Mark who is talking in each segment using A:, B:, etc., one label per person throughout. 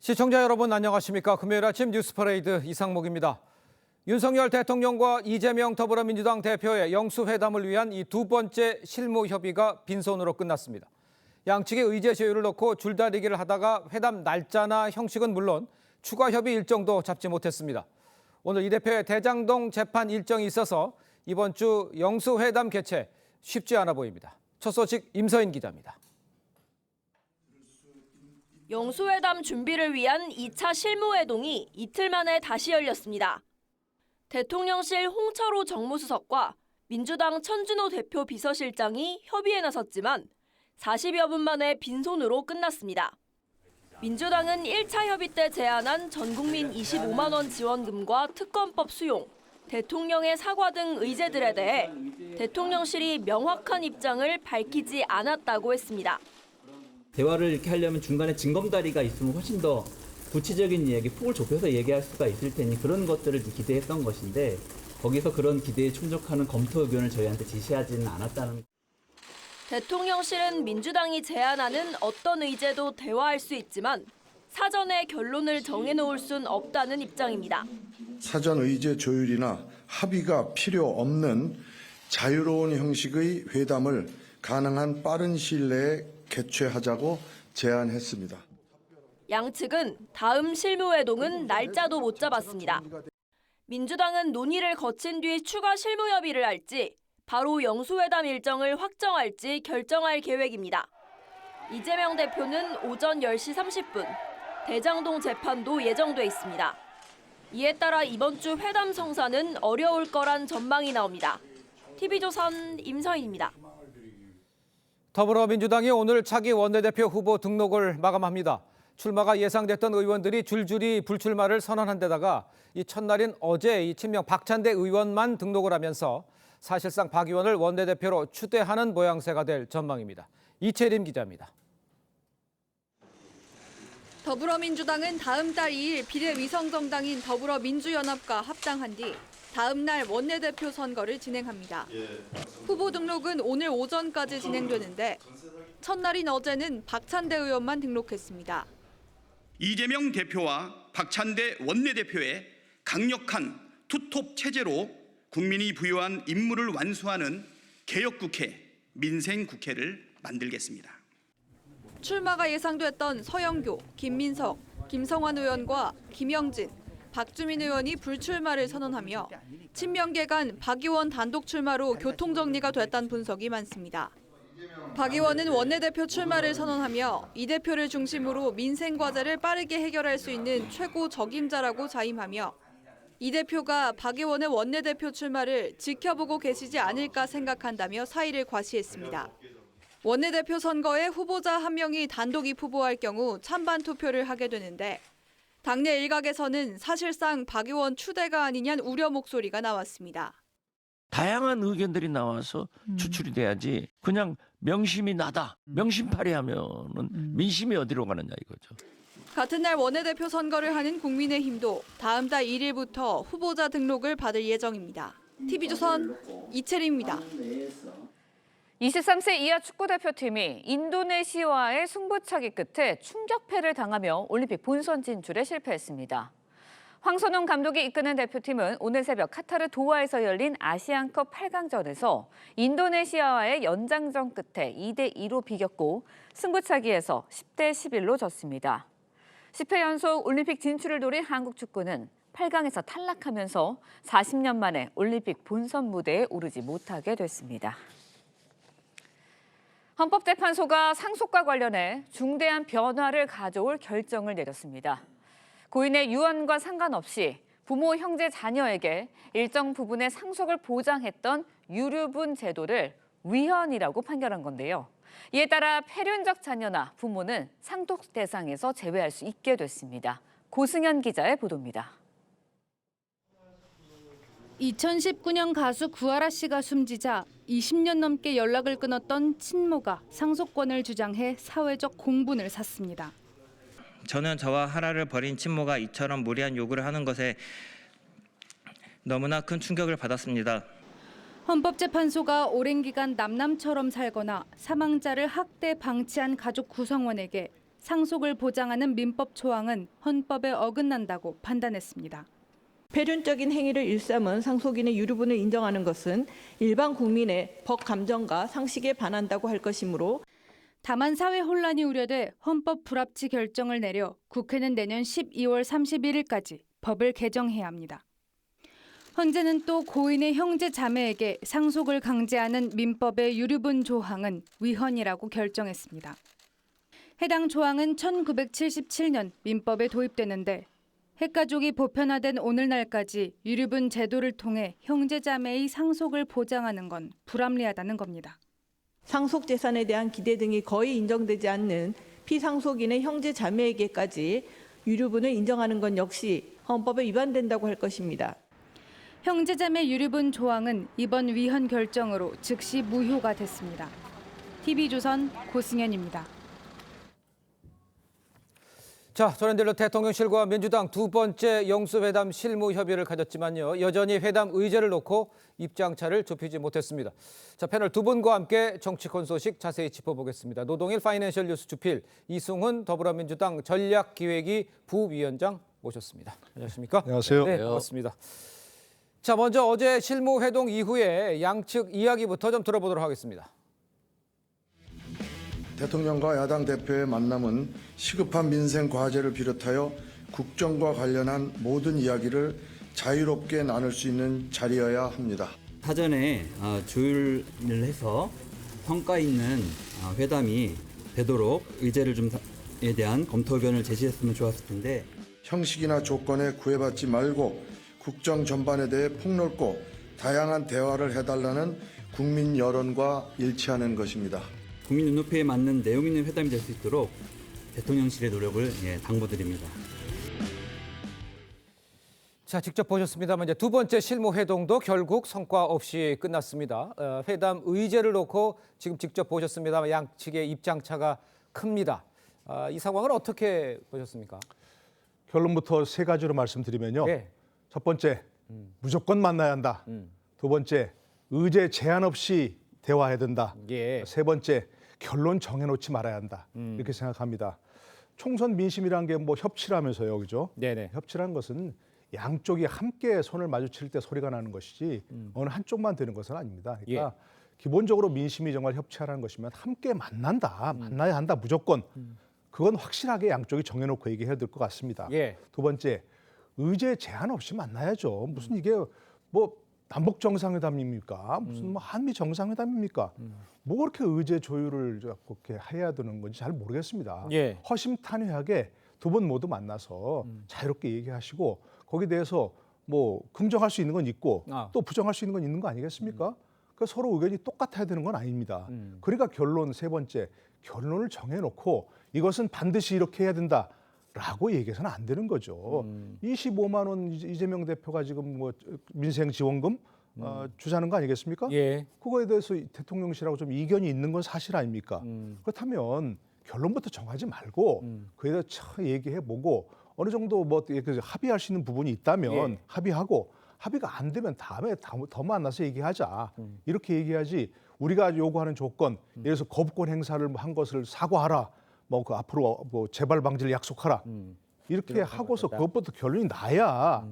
A: 시청자 여러분 안녕하십니까? 금요일 아침 뉴스퍼레이드 이상목입니다. 윤석열 대통령과 이재명 더불어민주당 대표의 영수회담을 위한 이 두 번째 실무 협의가 빈손으로 끝났습니다. 양측의 의제 조율을 놓고 줄다리기를 하다가 회담 날짜나 형식은 물론 추가 협의 일정도 잡지 못했습니다. 오늘 이 대표의 대장동 재판 일정이 있어서 이번 주 영수회담 개최 쉽지 않아 보입니다. 첫 소식 임서인 기자입니다.
B: 영수회담 준비를 위한 2차 실무회동이 이틀 만에 다시 열렸습니다. 대통령실 홍철호 정무수석과 민주당 천준호 대표 비서실장이 협의에 나섰지만 40여 분 만에 빈손으로 끝났습니다. 민주당은 1차 협의 때 제안한 전국민 25만 원 지원금과 특검법 수용, 대통령의 사과 등 의제들에 대해 대통령실이 명확한 입장을 밝히지 않았다고 했습니다.
C: 대화를 이렇게 하려면 중간에 징검다리가 있으면 훨씬 더 구체적인 이야기, 폭을 좁혀서 얘기할 수가 있을 테니 그런 것들을 기대했던 것인데 거기서 그런 기대에 충족하는 검토 의견을 저희한테 제시하지는 않았다는.
B: 대통령실은 민주당이 제안하는 어떤 의제도 대화할 수 있지만 사전에 결론을 정해놓을 순 없다는 입장입니다.
D: 사전 의제 조율이나 합의가 필요 없는 자유로운 형식의 회담을 가능한 빠른 시일 내에 개최하자고 제안했습니다.
B: 양측은 다음 실무회동은 날짜도 못 잡았습니다. 민주당은 논의를 거친 뒤 추가 실무 협의를 할지 바로 영수회담 일정을 확정할지 결정할 계획입니다. 이재명 대표는 오전 10시 30분 대장동 재판도 예정돼 있습니다. 이에 따라 이번 주 회담 성사는 어려울 거란 전망이 나옵니다. TV조선 임서인입니다.
A: 더불어민주당이 오늘 차기 원내대표 후보 등록을 마감합니다. 출마가 예상됐던 의원들이 줄줄이 불출마를 선언한 데다가 이 첫날인 어제 이 친명 박찬대 의원만 등록을 하면서 사실상 박 의원을 원내대표로 추대하는 모양새가 될 전망입니다. 이채림 기자입니다.
E: 더불어민주당은 다음 달 2일 비례위성정당인 더불어민주연합과 합당한 뒤 다음 날 원내대표 선거를 진행합니다. 후보 등록은 오늘 오전까지 진행되는데 첫날인 어제는 박찬대 의원만 등록했습니다.
F: 이재명 대표와 박찬대 원내대표의 강력한 투톱 체제로 국민이 부여한 임무를 완수하는 개혁국회, 민생국회를 만들겠습니다.
E: 출마가 예상됐던 서영교, 김민석, 김성환 의원과 김영진, 박주민 의원이 불출마를 선언하며 친명계 간 박 의원 단독 출마로 교통정리가 됐다는 분석이 많습니다. 박 의원은 원내대표 출마를 선언하며 이 대표를 중심으로 민생 과제를 빠르게 해결할 수 있는 최고 적임자라고 자임하며 이 대표가 박 의원의 원내대표 출마를 지켜보고 계시지 않을까 생각한다며 사의를 과시했습니다. 원내대표 선거에 후보자 한 명이 단독 입후보할 경우 찬반 투표를 하게 되는데 당내 일각에서는 사실상 박 의원 추대가 아니냐는 우려 목소리가 나왔습니다.
G: 다양한 의견들이 나와서 추출이 돼야지 그냥 명심이 나다, 명심팔이 하면은 민심이 어디로 가느냐 이거죠.
E: 같은 날 원내대표 선거를 하는 국민의힘도 다음 달 1일부터 후보자 등록을 받을 예정입니다. TV조선 이채림입니다.
H: 23세 이하 축구대표팀이 인도네시아와의 승부차기 끝에 충격패를 당하며 올림픽 본선 진출에 실패했습니다. 황선홍 감독이 이끄는 대표팀은 오늘 새벽 카타르 도하에서 열린 아시안컵 8강전에서 인도네시아와의 연장전 끝에 2대2로 비겼고 승부차기에서 10대 11로 졌습니다. 10회 연속 올림픽 진출을 노린 한국 축구는 8강에서 탈락하면서 40년 만에 올림픽 본선 무대에 오르지 못하게 됐습니다. 헌법재판소가 상속과 관련해 중대한 변화를 가져올 결정을 내렸습니다. 고인의 유언과 상관없이 부모, 형제, 자녀에게 일정 부분의 상속을 보장했던 유류분 제도를 위헌이라고 판결한 건데요. 이에 따라 폐륜적 자녀나 부모는 상속 대상에서 제외할 수 있게 됐습니다. 고승현 기자의 보도입니다.
I: 2019년 가수 구하라 씨가 숨지자 20년 넘게 연락을 끊었던 친모가 상속권을 주장해 사회적 공분을 샀습니다.
J: 저는 저와 하라를 버린 친모가 이처럼 무리한 요구를 하는 것에 너무나 큰 충격을 받았습니다.
I: 헌법재판소가 오랜 기간 남남처럼 살거나 사망자를 학대 방치한 가족 구성원에게 상속을 보장하는 민법 조항은 헌법에 어긋난다고 판단했습니다.
K: 패륜적인 행위를 일삼은 상속인의 유류분을 인정하는 것은 일반 국민의 법 감정과 상식에 반한다고 할 것이므로
I: 다만 사회 혼란이 우려돼 헌법 불합치 결정을 내려 국회는 내년 12월 31일까지 법을 개정해야 합니다. 헌재는 또 고인의 형제 자매에게 상속을 강제하는 민법의 유류분 조항은 위헌이라고 결정했습니다. 해당 조항은 1977년 민법에 도입되는데 핵가족이 보편화된 오늘날까지 유류분 제도를 통해 형제 자매의 상속을 보장하는 건 불합리하다는 겁니다.
K: 상속 재산에 대한 기대 등이 거의 인정되지 않는 피상속인의 형제 자매에게까지 유류분을 인정하는 건 역시 헌법에 위반된다고 할 것입니다.
I: 형제자매 유류분 조항은 이번 위헌 결정으로 즉시 무효가 됐습니다. TV조선 고승현입니다.
A: 자, 전현일로 대통령실과 민주당 두 번째 영수회담 실무 협의를 가졌지만요. 여전히 회담 의제를 놓고 입장차를 좁히지 못했습니다. 자, 패널 두 분과 함께 정치권 소식 자세히 짚어보겠습니다. 노동일 파이낸셜 뉴스 주필 이승훈 더불어민주당 전략기획위 부위원장 모셨습니다. 안녕하십니까?
L: 안녕하세요.
A: 네, 반갑습니다. 자, 먼저 어제 실무 회동 이후에 양측 이야기부터 좀 들어보도록 하겠습니다.
D: 대통령과 야당 대표의 만남은 시급한 민생 과제를 비롯하여 국정과 관련한 모든 이야기를 자유롭게 나눌 수 있는 자리여야 합니다.
C: 사전에 조율을 해서 성과 있는 회담이 되도록 의제를 좀에 대한 검토 의견을 제시했으면 좋았을 텐데
D: 형식이나 조건에 구애받지 말고 국정 전반에 대해 폭넓고 다양한 대화를 해달라는 국민 여론과 일치하는 것입니다.
C: 국민 눈높이에 맞는 내용 있는 회담이 될 수 있도록 대통령실의 노력을 당부드립니다.
A: 자, 직접 보셨습니다만 이제 두 번째 실무 회동도 결국 성과 없이 끝났습니다. 회담 의제를 놓고 지금 직접 보셨습니다만 양측의 입장차가 큽니다. 이 상황을 어떻게 보셨습니까?
L: 결론부터 세 가지로 말씀드리면요.
A: 네.
L: 첫 번째, 무조건 만나야 한다. 두 번째, 의제 제한 없이 대화해야 된다.
A: 예.
L: 세 번째, 결론 정해놓지 말아야 한다. 이렇게 생각합니다. 총선 민심이라는 게 뭐 협치라면서요, 그죠?
A: 네네.
L: 협치라는 것은 양쪽이 함께 손을 마주칠 때 소리가 나는 것이지 어느 한쪽만 되는 것은 아닙니다. 그러니까 기본적으로 민심이 정말 협치하라는 것이면 함께 만난다, 만나야 한다, 무조건. 그건 확실하게 양쪽이 정해놓고 얘기해야 될 것 같습니다.
A: 예.
L: 두 번째, 의제 제한 없이 만나야죠. 무슨 이게 뭐 남북 정상회담입니까? 무슨 뭐 한미 정상회담입니까? 뭐 그렇게 의제 조율을 그렇게 해야 되는 건지 잘 모르겠습니다.
A: 예.
L: 허심탄회하게 두 분 모두 만나서 자유롭게 얘기하시고 거기에 대해서 뭐 긍정할 수 있는 건 있고 또 부정할 수 있는 건 있는 거 아니겠습니까? 그 서로 의견이 똑같아야 되는 건 아닙니다. 그러니까 결론 세 번째, 결론을 정해놓고 이것은 반드시 이렇게 해야 된다. 라고 얘기해서는 안 되는 거죠. 25만 원 이재명 대표가 지금 뭐 민생 지원금 주자는 거 아니겠습니까?
A: 예.
L: 그거에 대해서 대통령실하고 좀 이견이 있는 건 사실 아닙니까? 그렇다면 결론부터 정하지 말고 그에 대해서 얘기해보고 어느 정도 뭐 합의할 수 있는 부분이 있다면 합의하고 합의가 안 되면 다음에 더 만나서 얘기하자. 이렇게 얘기하지 우리가 요구하는 조건, 예를 들어서 거부권 행사를 한 것을 사과하라. 뭐 그 앞으로 뭐 재발 방지를 약속하라. 이렇게 하고서 그것부터 결론이 나야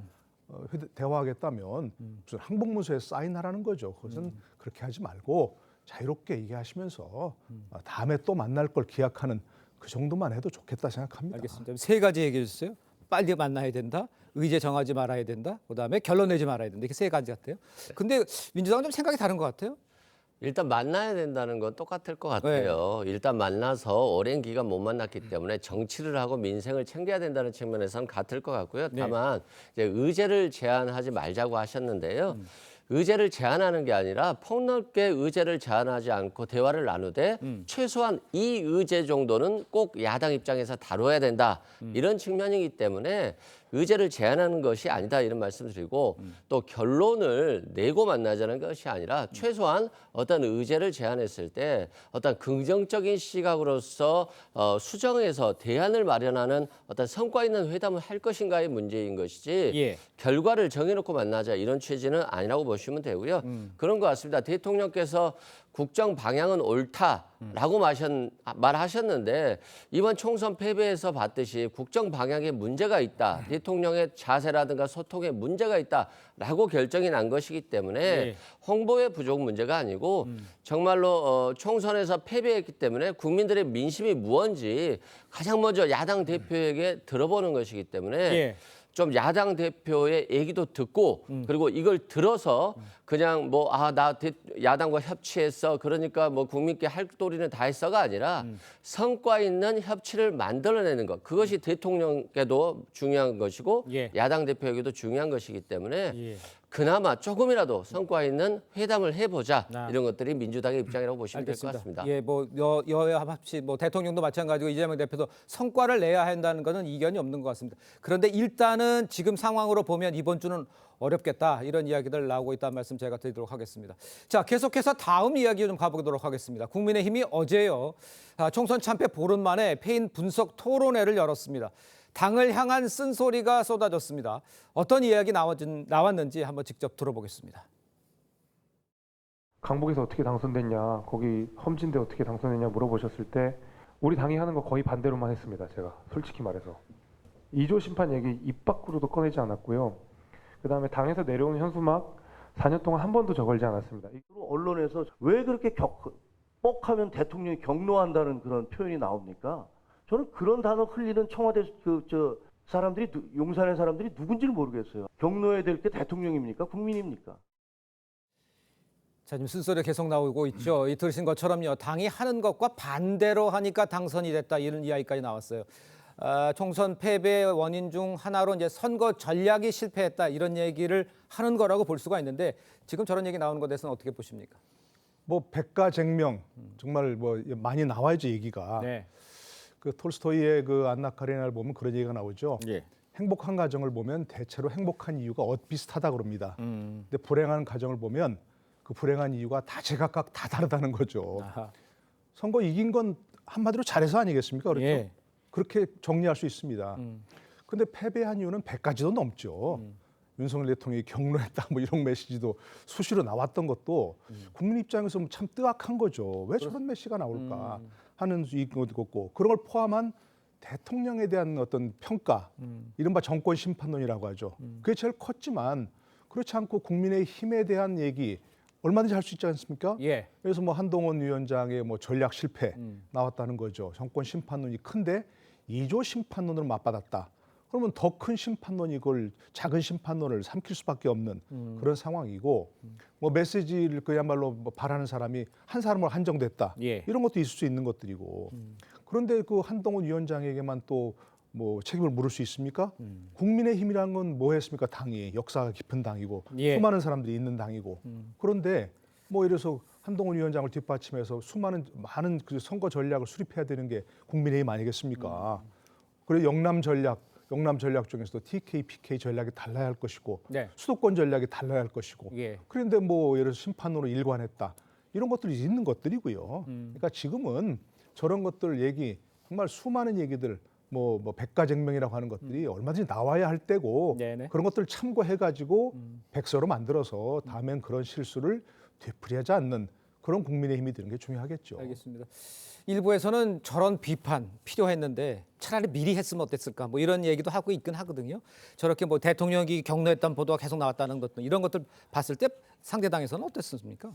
L: 대화하겠다면 무슨 항복문서에 사인하라는 거죠. 그것은 그렇게 하지 말고 자유롭게 얘기하시면서 다음에 또 만날 걸 기약하는 그 정도만 해도 좋겠다 생각합니다.
A: 알겠습니다. 세 가지 얘기해 주세요. 빨리 만나야 된다. 의제 정하지 말아야 된다. 그다음에 결론 내지 말아야 된다. 이렇게 세 가지 같아요. 근데 민주당은 좀 생각이 다른 것 같아요.
M: 일단 만나야 된다는 건 똑같을 것 같아요. 일단 만나서 오랜 기간 못 만났기 때문에 정치를 하고 민생을 챙겨야 된다는 측면에서는 같을 것 같고요. 다만 이제 의제를 제한하지 말자고 하셨는데요. 의제를 제한하는 게 아니라 폭넓게 의제를 제한하지 않고 대화를 나누되 최소한 이 의제 정도는 꼭 야당 입장에서 다뤄야 된다. 이런 측면이기 때문에 의제를 제한하는 것이 아니다 이런 말씀드리고 또 결론을 내고 만나자는 것이 아니라 최소한 어떤 의제를 제안했을 때 어떤 긍정적인 시각으로서 수정해서 대안을 마련하는 어떤 성과 있는 회담을 할 것인가의 문제인 것이지 결과를 정해놓고 만나자 이런 취지는 아니라고 보시면 되고요. 그런 것 같습니다. 대통령께서 국정 방향은 옳다라고 말하셨는데 이번 총선 패배에서 봤듯이 국정 방향에 문제가 있다. 대통령의 자세라든가 소통에 문제가 있다라고 결정이 난 것이기 때문에 홍보의 부족 문제가 아니고 정말로 총선에서 패배했기 때문에 국민들의 민심이 무언지 가장 먼저 야당 대표에게 들어보는 것이기 때문에 좀 야당 대표의 얘기도 듣고 그리고 이걸 들어서 그냥 뭐 나 야당과 협치했어 그러니까 뭐 국민께 할 도리는 다 했어가 아니라 성과 있는 협치를 만들어내는 것 그것이 대통령께도 중요한 것이고 야당 대표에게도 중요한 것이기 때문에 그나마 조금이라도 성과 있는 회담을 해보자 이런 것들이 민주당의 입장이라고 보시면 될 것 같습니다.
A: 예, 뭐 여야 합치 뭐 대통령도 마찬가지고 이재명 대표도 성과를 내야 한다는 것은 이견이 없는 것 같습니다. 그런데 일단은 지금 상황으로 보면 이번 주는 어렵겠다 이런 이야기들 나오고 있다는 말씀 제가 드리도록 하겠습니다. 자, 계속해서 다음 이야기 좀 가보도록 하겠습니다. 국민의힘이 어제요 총선 참패 보름 만에 패인 분석 토론회를 열었습니다. 당을 향한 쓴소리가 쏟아졌습니다. 어떤 이야기 나왔는지 한번 직접 들어보겠습니다.
N: 강북에서 어떻게 당선됐냐, 거기 험진대 어떻게 당선됐냐 물어보셨을 때 우리 당이 하는 거 거의 반대로만 했습니다. 제가 솔직히 말해서 2조 심판 얘기 입 밖으로도 꺼내지 않았고요. 그다음에 당에서 내려온 현수막 4년 동안 한 번도 저걸지 않았습니다.
O: 언론에서 왜 그렇게 뻑하면 대통령이 격노한다는 그런 표현이 나옵니까? 저는 그런 단어 흘리는 청와대 사람들이 용산의 사람들이 누군지를 모르겠어요. 격노해야 될 게 대통령입니까? 국민입니까?
A: 자, 지금 쓴소리 계속 나오고 있죠. 이 들으신 것처럼요. 당이 하는 것과 반대로 하니까 당선이 됐다 이런 이야기까지 나왔어요. 총선 패배의 원인 중 하나로 이제 선거 전략이 실패했다 이런 얘기를 하는 거라고 볼 수가 있는데 지금 저런 얘기 나오는 것에 대해서는 어떻게 보십니까?
L: 뭐 백가쟁명 정말 뭐 많이 나와야죠 얘기가. 그 톨스토이의 그 안나 카레나를 보면 그런 얘기가 나오죠. 행복한 가정을 보면 대체로 행복한 이유가 비슷하다 그럽니다. 근데 불행한 가정을 보면 그 불행한 이유가 다 제각각 다 다르다는 거죠. 선거 이긴 건 한마디로 잘해서 아니겠습니까? 그렇죠? 그렇게 정리할 수 있습니다. 근데 패배한 이유는 100가지도 넘죠. 윤석열 대통령이 격노했다 뭐 이런 메시지도 수시로 나왔던 것도 국민 입장에서 참 뜨악한 거죠. 왜 저런 메시지가 나올까 하는 것도 그런 걸 포함한 대통령에 대한 어떤 평가, 이른바 정권 심판론이라고 하죠. 그게 제일 컸지만 그렇지 않고 국민의 힘에 대한 얘기 얼마든지 할 수 있지 않습니까? 그래서 뭐 한동훈 위원장의 뭐 전략 실패 나왔다는 거죠. 정권 심판론이 큰데 2조 심판론으로 맞받았다. 그러면 더 큰 심판론이 이걸 작은 심판론을 삼킬 수밖에 없는 그런 상황이고 뭐 메시지를 그야말로 뭐 바라는 사람이 한 사람으로 한정됐다. 이런 것도 있을 수 있는 것들이고 그런데 그 한동훈 위원장에게만 또 뭐 책임을 물을 수 있습니까? 국민의힘이라는 건 뭐 했습니까? 당이 역사가 깊은 당이고 수많은 사람들이 있는 당이고 그런데 뭐 이래서 한동훈 위원장을 뒷받침해서 많은 그 선거 전략을 수립해야 되는 게 국민의힘 아니겠습니까? 그리고 영남 전략 중에서도 TK, PK 전략이 달라야 할 것이고 수도권 전략이 달라야 할 것이고 그런데 뭐 예를 들어서 심판으로 일관했다. 이런 것들이 있는 것들이고요. 그러니까 지금은 저런 것들 얘기 정말 수많은 얘기들 뭐 백가쟁명이라고 하는 것들이 얼마든지 나와야 할 때고 그런 것들을 참고해가지고 백서로 만들어서 다음엔 그런 실수를 되풀이하지 않는 그런 국민의힘이 되는 게 중요하겠죠.
A: 알겠습니다. 일부에서는 저런 비판 필요했는데 차라리 미리 했으면 어땠을까 뭐 이런 얘기도 하고 있긴 하거든요. 저렇게 뭐 대통령이 격노했다는 보도가 계속 나왔다는 것도 이런 것들 봤을 때 상대당에서는 어땠습니까?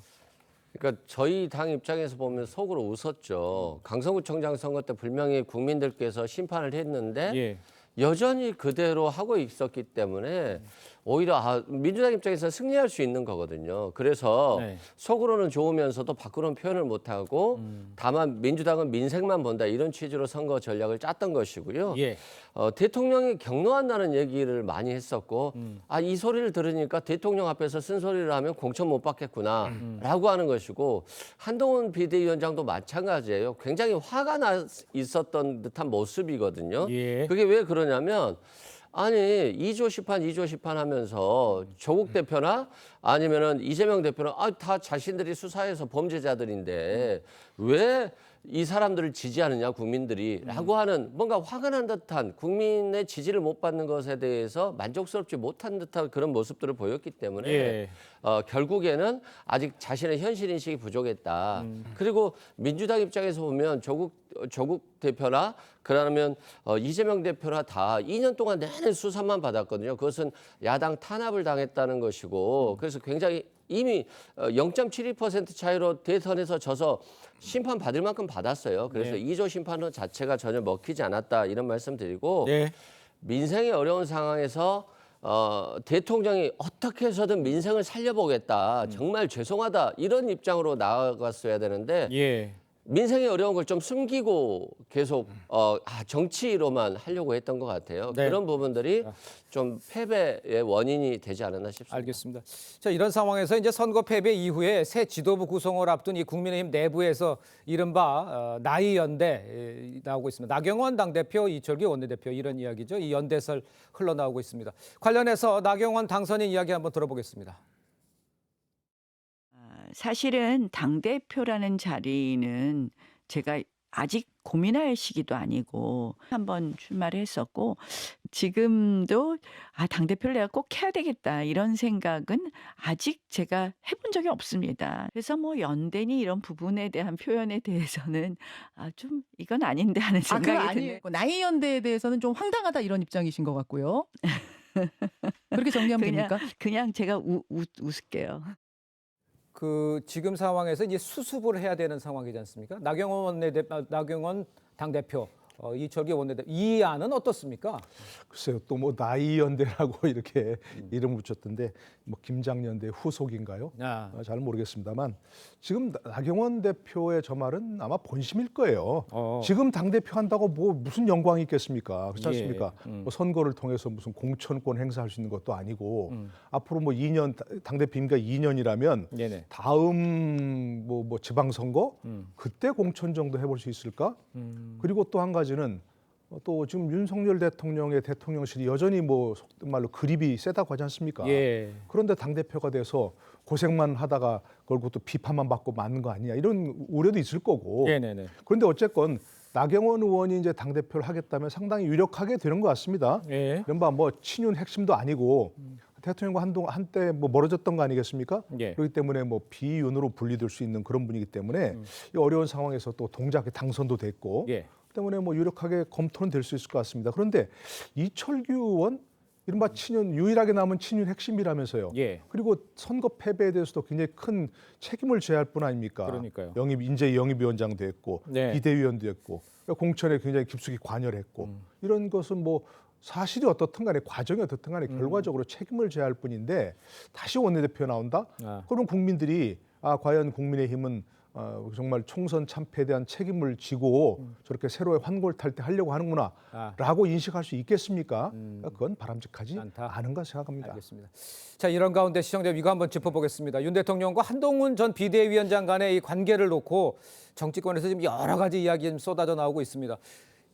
M: 그러니까 저희 당 입장에서 보면 속으로 웃었죠. 강서구청장 선거 때 분명히 국민들께서 심판을 했는데 여전히 그대로 하고 있었기 때문에 오히려 민주당 입장에서 승리할 수 있는 거거든요. 그래서 속으로는 좋으면서도 밖으로는 표현을 못하고 다만 민주당은 민생만 본다 이런 취지로 선거 전략을 짰던 것이고요. 대통령이 격노한다는 얘기를 많이 했었고 이 소리를 들으니까 대통령 앞에서 쓴소리를 하면 공천 못 받겠구나 라고 하는 것이고 한동훈 비대위원장도 마찬가지예요. 굉장히 화가 나 있었던 듯한 모습이거든요. 그게 왜 그러냐면 아니 2조 심판 하면서 조국 대표나 아니면은 이재명 대표는 다 자신들이 수사해서 범죄자들인데 왜 이 사람들을 지지하느냐 국민들이 라고 하는 뭔가 화가 난 듯한 국민의 지지를 못 받는 것에 대해서 만족스럽지 못한 듯한 그런 모습들을 보였기 때문에
A: 예.
M: 결국에는 아직 자신의 현실 인식이 부족했다. 그리고 민주당 입장에서 보면 조국 대표나 그러면 이재명 대표나 다 2년 동안 내내 수사만 받았거든요. 그것은 야당 탄압을 당했다는 것이고 그래서 굉장히 이미 0.72% 차이로 대선에서 져서 심판 받을 만큼 받았어요. 그래서
A: 네.
M: 2조 심판론 자체가 전혀 먹히지 않았다 이런 말씀 드리고
A: 네.
M: 민생이 어려운 상황에서 대통령이 어떻게 해서든 민생을 살려보겠다. 정말 죄송하다 이런 입장으로 나아갔어야 되는데
A: 예.
M: 민생이 어려운 걸 좀 숨기고 계속 정치로만 하려고 했던 것 같아요.
A: 네.
M: 그런 부분들이 좀 패배의 원인이 되지 않았나 싶습니다.
A: 알겠습니다. 자, 이런 상황에서 이제 선거 패배 이후에 새 지도부 구성을 앞둔 이 국민의힘 내부에서 이른바 나이 연대 나오고 있습니다. 나경원 당대표, 이철규 원내대표 이런 이야기죠. 이 연대설 흘러나오고 있습니다. 관련해서 나경원 당선인 이야기 한번 들어보겠습니다.
P: 사실은 당대표라는 자리는 제가 아직 고민할 시기도 아니고 한번 출마를 했었고 지금도 당대표를 내가 꼭 해야 되겠다 이런 생각은 아직 제가 해본 적이 없습니다. 그래서 뭐 연대니 이런 부분에 대한 표현에 대해서는 좀 이건 아닌데 하는 생각이 드네요.
Q: 나이 연대에 대해서는 좀 황당하다 이런 입장이신 것 같고요. 그렇게 정리하면 됩니까?
P: 그냥 제가 웃을게요.
A: 그 지금 상황에서 이제 수습을 해야 되는 상황이지 않습니까? 나경원 당대표, 이철규 원내대표 이 안은 어떻습니까?
L: 글쎄요, 또 뭐 나이 연대라고 이렇게 이름 붙였던데 뭐 김장연대 후속인가요? 잘 모르겠습니다만 지금 나경원 대표의 저 말은 아마 본심일 거예요. 지금 당 대표 한다고 뭐 무슨 영광이 있겠습니까? 그렇지 않습니까? 뭐 선거를 통해서 무슨 공천권 행사할 수 있는 것도 아니고 앞으로 뭐 2년 당 대표 임기가 2년이라면
A: 네네.
L: 다음 뭐 지방선거 그때 공천 정도 해볼 수 있을까? 그리고 또 한 가지는 또 지금 윤석열 대통령의 대통령실이 여전히 뭐 속된 말로 그립이 세다고 하지 않습니까?
A: 예.
L: 그런데 당대표가 돼서 고생만 하다가 그걸 또 비판만 받고 마는 거 아니냐 이런 우려도 있을 거고.
A: 네네네.
L: 그런데 어쨌건 나경원 의원이 이제 당대표를 하겠다면 상당히 유력하게 되는 것 같습니다.
A: 예.
L: 이른바 뭐 친윤 핵심도 아니고 대통령과 한때 뭐 멀어졌던 거 아니겠습니까?
A: 예.
L: 그렇기 때문에 뭐 비윤으로 분리될 수 있는 그런 분이기 때문에 이 어려운 상황에서 또 동작에 당선도 됐고
A: 예.
L: 때문에 뭐 유력하게 검토는 될 수 있을 것 같습니다. 그런데 이철규 의원 이른바 친윤 유일하게 남은 친윤 핵심이라면서요.
A: 예.
L: 그리고 선거 패배에 대해서도 굉장히 큰 책임을 져야 할 뿐 아닙니까?
A: 그러니까요.
L: 인재 영입위원장도 했고
A: 네.
L: 비대위원도 했고 공천에 굉장히 깊숙이 관여를 했고 이런 것은 뭐 사실이 어떻든 간에 과정이 어떻든 간에 결과적으로 책임을 져야 할 뿐인데 다시 원내대표 나온다? 그럼 국민들이 과연 국민의힘은 정말 총선 참패에 대한 책임을 지고 저렇게 새로의 환골 탈퇴하려고 하는구나 라고 인식할 수 있겠습니까? 그건 바람직하지 않은가 생각합니다.
A: 알겠습니다. 자, 이런 가운데 시청자 이거 한번 짚어보겠습니다. 윤 대통령과 한동훈 전 비대위원장 간의 이 관계를 놓고 정치권에서 지금 여러 가지 이야기 좀 쏟아져 나오고 있습니다.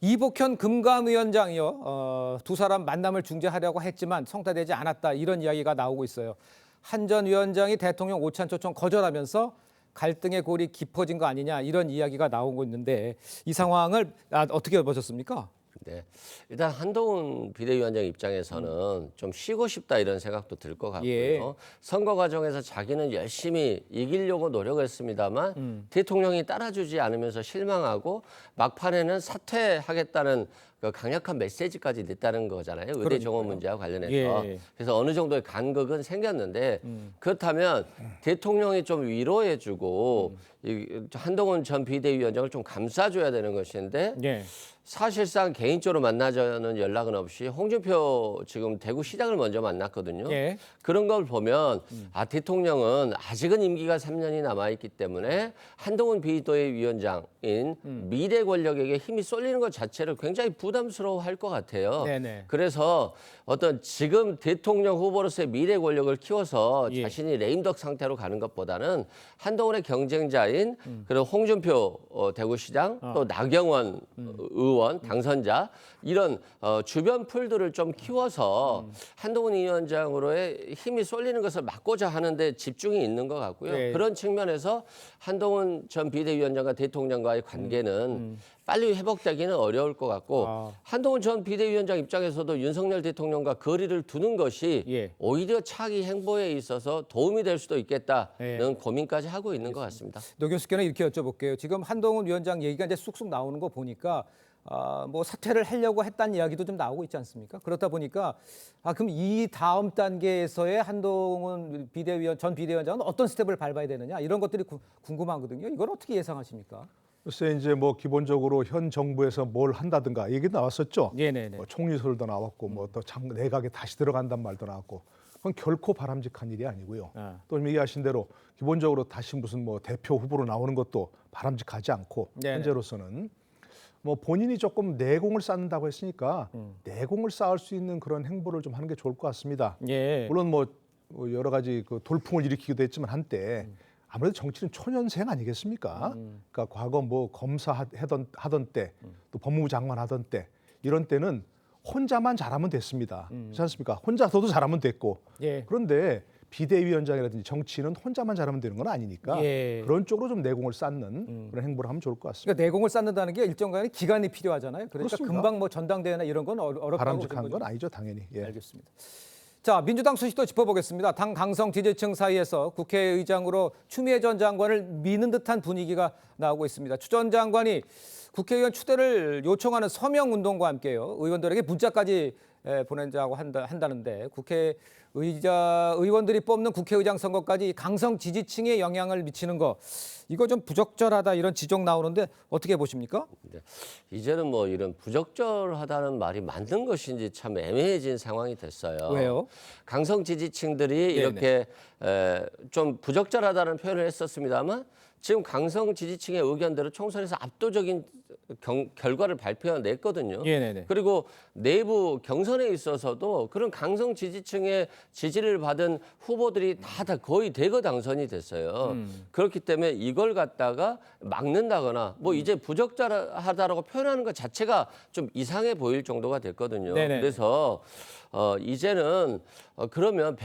A: 이복현 금감위원장이요. 두 사람 만남을 중재하려고 했지만 성사되지 않았다 이런 이야기가 나오고 있어요. 한 전 위원장이 대통령 오찬 초청 거절하면서 갈등의 골이 깊어진 거 아니냐 이런 이야기가 나오고 있는데 이 상황을 어떻게 보셨습니까?
M: 네, 일단 한동훈 비대위원장 입장에서는 좀 쉬고 싶다 이런 생각도 들 것 같고요.
A: 예.
M: 선거 과정에서 자기는 열심히 이기려고 노력했습니다만 대통령이 따라주지 않으면서 실망하고 막판에는 사퇴하겠다는 그 강력한 메시지까지 냈다는 거잖아요. 의대 정원 문제와 관련해서.
A: 예.
M: 그래서 어느 정도의 간극은 생겼는데 그렇다면 대통령이 좀 위로해주고 한동훈 전 비대위원장을 좀 감싸줘야 되는 것인데
A: 예.
M: 사실상 개인적으로 만나자는 연락은 없이 홍준표 지금 대구시장을 먼저 만났거든요.
A: 예.
M: 그런 걸 보면 대통령은 아직은 임기가 3년이 남아있기 때문에 한동훈 비대위원장인 미래 권력에게 힘이 쏠리는 것 자체를 굉장히 부담스러워할 것 같아요.
A: 네네.
M: 그래서 어떤 지금 대통령 후보로서의 미래 권력을 키워서
A: 예.
M: 자신이 레임덕 상태로 가는 것보다는 한동훈의 경쟁자인 그런 홍준표 대구시장 또 나경원 의원 의원, 당선자 이런 주변 풀들을 좀 키워서 한동훈 위원장으로의 힘이 쏠리는 것을 막고자 하는데 집중이 있는 것 같고요.
A: 네.
M: 그런 측면에서 한동훈 전 비대위원장과 대통령과의 관계는 빨리 회복되기는 어려울 것 같고 한동훈 전 비대위원장 입장에서도 윤석열 대통령과 거리를 두는 것이 오히려 차기 행보에 있어서 도움이 될 수도 있겠다는 고민까지 하고 있는 것 같습니다.
A: 노 교수께는 이렇게 여쭤볼게요. 지금 한동훈 위원장 얘기가 이제 쑥쑥 나오는 거 보니까 뭐 사퇴를 하려고 했다는 이야기도 좀 나오고 있지 않습니까? 그렇다 보니까 그럼 이 다음 단계에서의 한동훈 전 비대위원장은 어떤 스텝을 밟아야 되느냐 이런 것들이 궁금하거든요. 이걸 어떻게 예상하십니까?
L: 글쎄 이제 뭐 기본적으로 현 정부에서 뭘 한다든가 얘기 나왔었죠.
A: 네네네.
L: 뭐 총리설도 나왔고 뭐 또 내각에 다시 들어간단 말도 나왔고 그건 결코 바람직한 일이 아니고요. 또 얘기하신 대로 기본적으로 다시 무슨 뭐 대표 후보로 나오는 것도 바람직하지 않고
A: 네네.
L: 현재로서는 뭐 본인이 조금 내공을 쌓는다고 했으니까 내공을 쌓을 수 있는 그런 행보를 좀 하는 게 좋을 것 같습니다.
A: 예.
L: 물론 뭐 여러 가지 그 돌풍을 일으키기도 했지만 한때 아무래도 정치는 초년생 아니겠습니까? 그러니까 과거 뭐 검사 하던 때, 또 법무부 장관 하던 때 이런 때는 혼자만 잘하면 됐습니다. 그렇지 않습니까? 혼자서도 잘하면 됐고.
A: 예.
L: 그런데 비대위원장이라든지 정치는 혼자만 잘하면 되는 건 아니니까
A: 예.
L: 그런 쪽으로 좀 내공을 쌓는 그런 행보를 하면 좋을 것 같습니다.
A: 그러니까 내공을 쌓는다는 게 일정간의 기간이 필요하잖아요. 그러니까
L: 그렇습니다.
A: 금방 뭐 전당대회나 이런 건 어렵다고
L: 바람직한
A: 보시는
L: 건
A: 거죠?
L: 아니죠, 당연히. 예.
A: 알겠습니다. 자, 민주당 소식도 짚어보겠습니다. 당 강성 지지층 사이에서 국회의장으로 추미애 전 장관을 미는 듯한 분위기가 나오고 있습니다. 추 전 장관이 국회의원 추대를 요청하는 서명 운동과 함께요. 의원들에게 문자까지 보낸다고 한다는데 의원들이 뽑는 국회의장 선거까지 강성 지지층에 영향을 미치는 거 이거 좀 부적절하다 이런 지적 나오는데 어떻게 보십니까?
M: 네. 이제는 뭐 이런 부적절하다는 말이 맞는 것인지 참 애매해진 상황이 됐어요.
A: 왜요?
M: 강성 지지층들이 이렇게 좀 부적절하다는 표현을 했었습니다만 지금 강성 지지층의 의견대로 총선에서 압도적인 결과를 발표냈거든요.
A: 네네네.
M: 그리고 내부 경선에 있어서도 그런 강성 지지층의 지지를 받은 후보들이 다 거의 대거 당선이 됐어요. 그렇기 때문에 이걸 갖다가 막는다거나 뭐 이제 부적절하다라고 표현하는 것 자체가 좀 이상해 보일 정도가 됐거든요.
A: 네네.
M: 그래서 이제는 그러면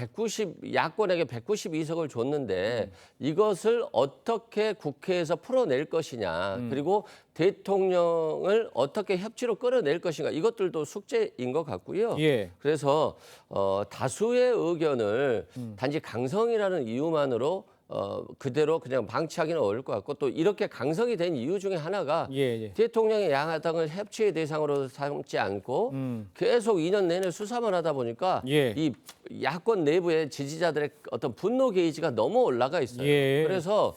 M: 야권에게 192석을 줬는데 이것을 어떻게 국회에서 풀어낼 것이냐 그리고 대통령을 어떻게 협치로 끌어낼 것인가 이것들도 숙제인 것 같고요.
A: 예.
M: 그래서 다수의 의견을 단지 강성이라는 이유만으로 그대로 그냥 방치하기는 어려울 것 같고 또 이렇게 강성이 된 이유 중에 하나가 대통령의 양하당을 협치의 대상으로 삼지 않고 계속 2년 내내 수사만 하다 보니까 이 야권 내부의 지지자들의 어떤 분노 게이지가 너무 올라가 있어요. 그래서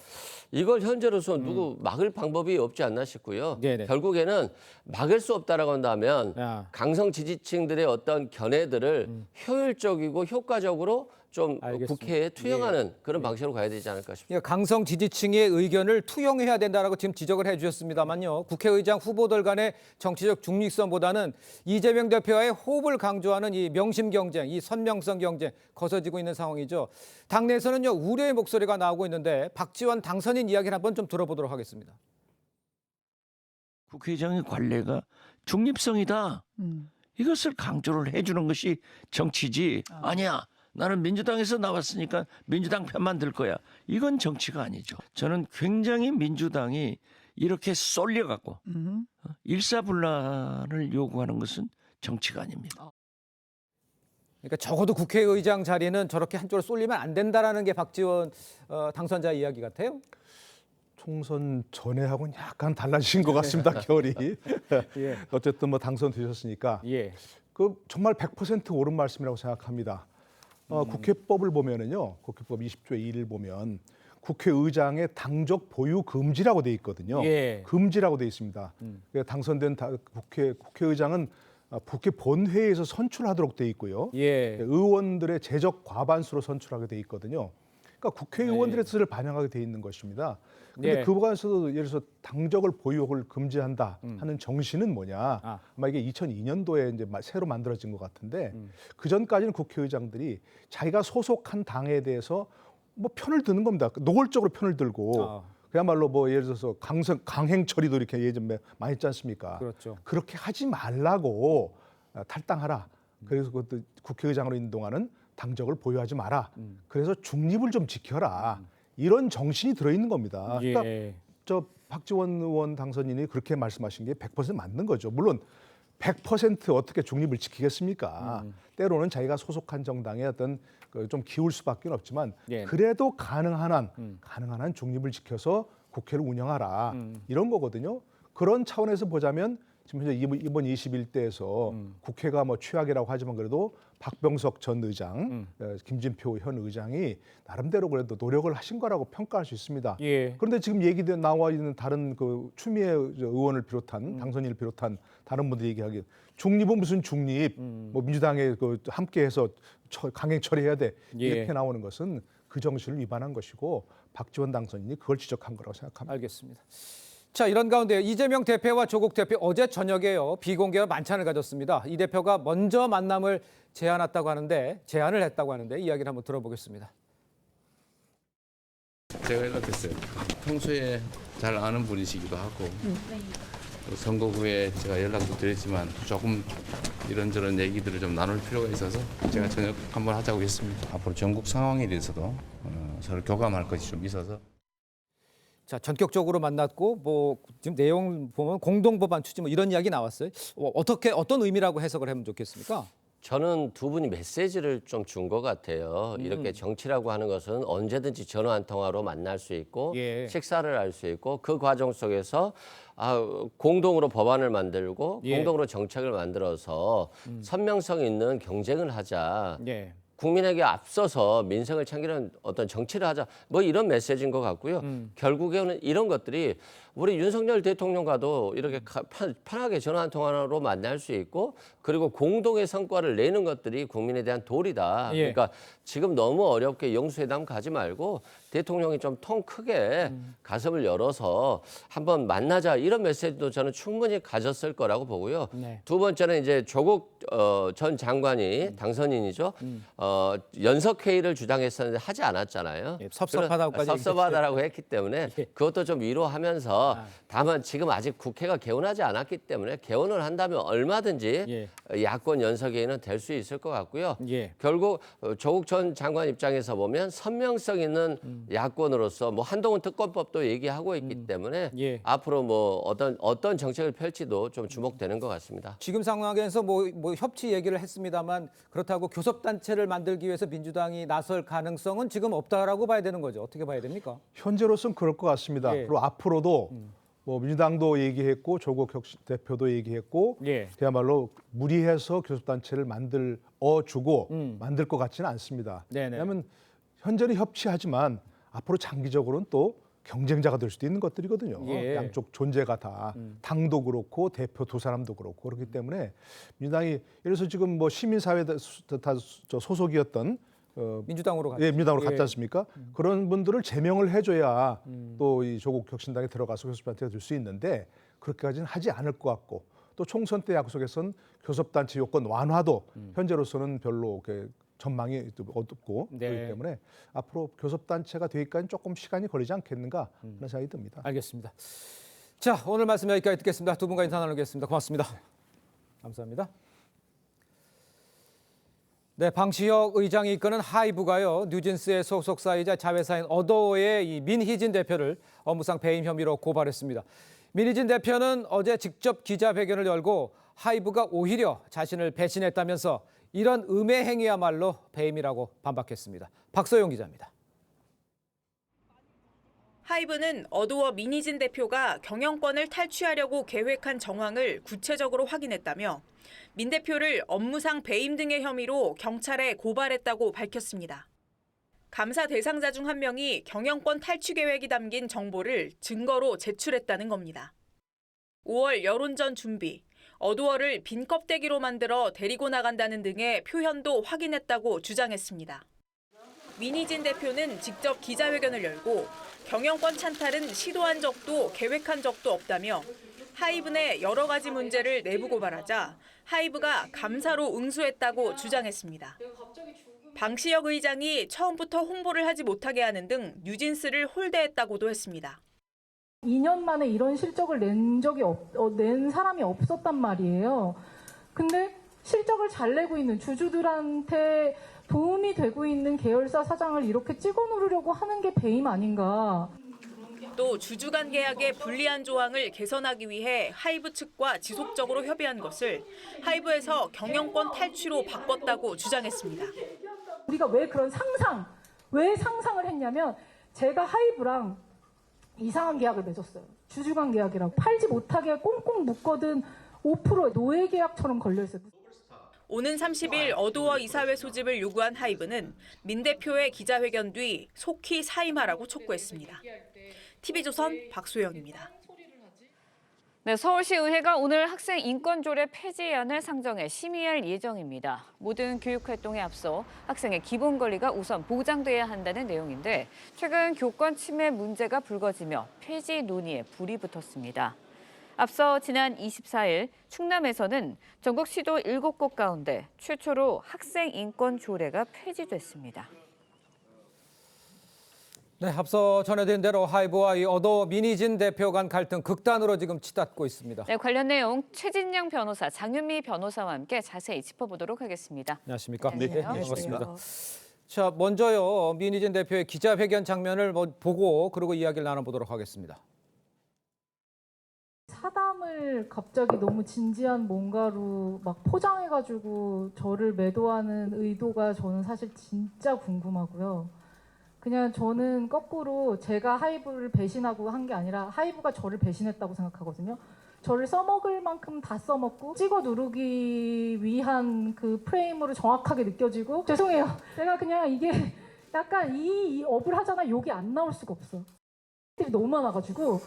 M: 이걸 현재로서 누구 막을 방법이 없지 않나 싶고요. 결국에는 막을 수 없다라고 한다면 강성 지지층들의 어떤 견해들을 효율적이고 효과적으로 좀 국회에 투영하는 그런 방식으로 가야 되지 않을까 싶습니다.
A: 강성 지지층의 의견을 투영해야 된다라고 지금 지적을 해주셨습니다만요. 국회의장 후보들 간의 정치적 중립성보다는 이재명 대표와의 호흡을 강조하는 이 명심 경쟁, 이 선명성 경쟁 거세지고 있는 상황이죠. 당내에서는요 우려의 목소리가 나오고 있는데 박지원 당선인 이야기를 한번 좀 들어보도록 하겠습니다.
G: 국회의장의 관례가 중립성이다. 이것을 강조를 해주는 것이 정치지. 아니야. 나는 민주당에서 나왔으니까 민주당 편만 들 거야. 이건 정치가 아니죠. 저는 굉장히 민주당이 이렇게 쏠려갖고 일사불란을 요구하는 것은 정치가 아닙니다.
A: 그러니까 적어도 국회의장 자리는 저렇게 한쪽으로 쏠리면 안 된다라는 게 박지원 당선자 이야기 같아요.
L: 총선 전에하고는 약간 달라진 것 같습니다. 결이. 어쨌든 뭐 당선되셨으니까 그 정말 100% 옳은 말씀이라고 생각합니다. 국회법을 보면은요, 국회법 20조 2를 보면 국회의장의 당적 보유 금지라고 돼 있거든요. 금지라고 돼 있습니다. 당선된 국회의장은 국회 본회의에서 선출하도록 돼 있고요. 의원들의 제적 과반수로 선출하게 돼 있거든요. 그러니까 국회의원들의 뜻을 반영하게 돼 있는 것입니다. 그런데 그 부분에서도 예를 들어서 당적을 보유를 금지한다 하는 정신은 뭐냐? 아마 이게 2002년도에 이제 새로 만들어진 것 같은데 그 전까지는 국회의장들이 자기가 소속한 당에 대해서 뭐 편을 드는 겁니다. 노골적으로 편을 들고 그야말로 뭐 예를 들어서 강행 처리도 이렇게 예전에 많이 했지 않습니까?
A: 그렇죠.
L: 그렇게 하지 말라고 탈당하라. 그래서 그것도 국회의장으로 있는 동안은 당적을 보유하지 마라. 그래서 중립을 좀 지켜라. 이런 정신이 들어있는 겁니다. 그러니까 저 박지원 의원 당선인이 그렇게 말씀하신 게 100% 맞는 거죠. 물론 100% 어떻게 중립을 지키겠습니까? 때로는 자기가 소속한 정당의 어떤 좀 기울 수밖에 없지만 그래도 가능한 한 중립을 지켜서 국회를 운영하라. 이런 거거든요. 그런 차원에서 보자면 지금 현재 이번 21대에서 국회가 뭐 최악이라고 하지만 그래도 박병석 전 의장, 김진표 현 의장이 나름대로 그래도 노력을 하신 거라고 평가할 수 있습니다. 그런데 지금 얘기된 나와 있는 다른 그 추미애 의원을 비롯한 당선인을 비롯한 다른 분들이 얘기하기 중립은 무슨 중립? 뭐 민주당에 그 함께해서 강행 처리해야 돼 이렇게 나오는 것은 그 정신을 위반한 것이고 박지원 당선인이 그걸 지적한 거라고 생각합니다.
A: 알겠습니다. 자, 이런 가운데 이재명 대표와 조국 대표 어제 저녁에요. 비공개 만찬을 가졌습니다. 이 대표가 먼저 만남을 제안을 했다고 하는데 이야기를 한번 들어보겠습니다.
R: 제가 연락했어요. 평소에 잘 아는 분이시기도 하고 선거 후에 제가 연락도 드렸지만 조금 이런저런 얘기들을 좀 나눌 필요가 있어서 제가 저녁 한번 하자고 했습니다. 앞으로 전국 상황에 대해서도 서로 교감할 것이 좀 있어서
A: 자, 전격적으로 만났고 뭐 지금 내용 보면 공동 법안 추진 뭐 이런 이야기 나왔어요. 어떤 의미라고 해석을 하면 좋겠습니까?
M: 저는 두 분이 메시지를 좀 준 것 같아요. 이렇게 정치라고 하는 것은 언제든지 전화 한 통화로 만날 수 있고 식사를 할 수 있고 그 과정 속에서 공동으로 법안을 만들고 공동으로 정책을 만들어서 선명성 있는 경쟁을 하자. 국민에게 앞서서 민생을 챙기는 어떤 정치를 하자. 뭐 이런 메시지인 것 같고요. 결국에는 이런 것들이 우리 윤석열 대통령과도 이렇게 편하게 전화 한 통화로 만날 수 있고 그리고 공동의 성과를 내는 것들이 국민에 대한 도리다. 그러니까 지금 너무 어렵게 영수회담 가지 말고 대통령이 좀 통 크게 가슴을 열어서 한번 만나자 이런 메시지도 저는 충분히 가졌을 거라고 보고요. 두 번째는 이제 조국 전 장관이 당선인이죠. 연석회의를 주장했었는데 하지 않았잖아요. 섭섭하다고 했기 때문에 그것도 좀 위로하면서 다만 지금 아직 국회가 개원하지 않았기 때문에 개원을 한다면 얼마든지 야권 연석회의는 될 수 있을 것 같고요. 결국 조국 전 장관 입장에서 보면 선명성 있는 야권으로서 뭐 한동훈 특검법도 얘기하고 있기 때문에 앞으로 뭐 어떤 정책을 펼치도 좀 주목되는 것 같습니다.
A: 지금 상황에서 뭐 협치 얘기를 했습니다만 그렇다고 교섭단체를 만들기 위해서 민주당이 나설 가능성은 지금 없다라고 봐야 되는 거죠. 어떻게 봐야 됩니까?
L: 현재로서는 그럴 것 같습니다. 그리고 앞으로도 뭐 민주당도 얘기했고 조국 대표도 얘기했고 그야말로 무리해서 교섭단체를 만들어주고 만들 것 같지는 않습니다. 왜냐하면 현재는 협치하지만 앞으로 장기적으로는 또 경쟁자가 될 수도 있는 것들이거든요. 양쪽 존재가 다 당도 그렇고 대표 두 사람도 그렇고 그렇기 때문에 민주당이 예를 들어서 지금 뭐 시민사회 소속이었던
A: 민주당으로 갔죠.
L: 민주당으로 갔지 않습니까? 그런 분들을 제명을 해줘야 또 이 조국 혁신당에 들어가서 교섭단체가 될 수 있는데 그렇게까지는 하지 않을 것 같고 또 총선 때 약속에선 교섭단체 요건 완화도 현재로서는 별로 전망이 어둡고 그렇기 때문에 앞으로 교섭단체가 되기까지는 조금 시간이 걸리지 않겠는가 하는 생각이 듭니다.
A: 알겠습니다. 자, 오늘 말씀 여기까지 듣겠습니다. 두 분과 인사 나누겠습니다. 고맙습니다. 감사합니다. 네, 방시혁 의장이 이끄는 하이브가요. 뉴진스의 소속사이자 자회사인 어도어의 이 민희진 대표를 업무상 배임 혐의로 고발했습니다. 민희진 대표는 어제 직접 기자회견을 열고 하이브가 오히려 자신을 배신했다면서 이런 음해 행위야말로 배임이라고 반박했습니다. 박서영 기자입니다.
S: 하이브는 어도어 민희진 대표가 경영권을 탈취하려고 계획한 정황을 구체적으로 확인했다며 민 대표를 업무상 배임 등의 혐의로 경찰에 고발했다고 밝혔습니다. 감사 대상자 중 한 명이 경영권 탈취 계획이 담긴 정보를 증거로 제출했다는 겁니다. 5월 여론전 준비, 어도어를 빈 껍데기로 만들어 데리고 나간다는 등의 표현도 확인했다고 주장했습니다. 민희진 대표는 직접 기자회견을 열고 경영권 찬탈은 시도한 적도 계획한 적도 없다며 하이브 내 여러 가지 문제를 내부 고발하자 하이브가 감사로 응수했다고 주장했습니다. 방시혁 의장이 처음부터 홍보를 하지 못하게 하는 등 뉴진스를 홀대했다고도 했습니다.
T: 2년 만에 이런 실적을 낸 사람이 없었단 말이에요. 근데 실적을 잘 내고 있는 주주들한테 도움이 되고 있는 계열사 사장을 이렇게 찍어 누르려고 하는 게 배임 아닌가.
S: 또 주주 간 계약의 불리한 조항을 개선하기 위해 하이브 측과 지속적으로 협의한 것을 하이브에서 경영권 탈취로 바꿨다고 주장했습니다.
T: 우리가 왜 상상을 했냐면 제가 하이브랑 이상한 계약을 맺었어요. 주주 간 계약이라고. 팔지 못하게 꽁꽁 묶거든 5% 노예 계약처럼 걸려있어요.
S: 오는 30일 어도어 이사회 소집을 요구한 하이브는 민 대표의 기자회견 뒤 속히 사임하라고 촉구했습니다. TV조선 박소영입니다.
H: 네, 서울시의회가 오늘 학생 인권조례 폐지안을 상정해 심의할 예정입니다. 모든 교육활동에 앞서 학생의 기본 권리가 우선 보장돼야 한다는 내용인데 최근 교권 침해 문제가 불거지며 폐지 논의에 불이 붙었습니다. 앞서 지난 24일 충남에서는 전국 시도 7곳 가운데 최초로 학생 인권 조례가 폐지됐습니다.
A: 네, 앞서 전해드린 대로 하이브와 이 어도어 민희진 대표 간 갈등 극단으로 지금 치닫고 있습니다.
H: 네, 관련 내용 최진영 변호사, 장윤미 변호사와 함께 자세히 짚어보도록 하겠습니다.
A: 안녕하십니까?
H: 네,
A: 반갑습니다. 자, 먼저요 민희진 대표의 기자회견 장면을 보고 그리고 이야기를 나눠보도록 하겠습니다.
T: 사담을 갑자기 너무 진지한 뭔가로 막 포장해가지고 저를 매도하는 의도가 저는 사실 진짜 궁금하고요. 그냥 저는 거꾸로 제가 하이브를 배신하고 한 게 아니라 하이브가 저를 배신했다고 생각하거든요. 저를 써먹을 만큼 다 써먹고 찍어 누르기 위한 그 프레임으로 정확하게 느껴지고 죄송해요. 제가 그냥 이게 약간 이 업을 하잖아. 욕이 안 나올 수가 없어. 너무 많아가지고.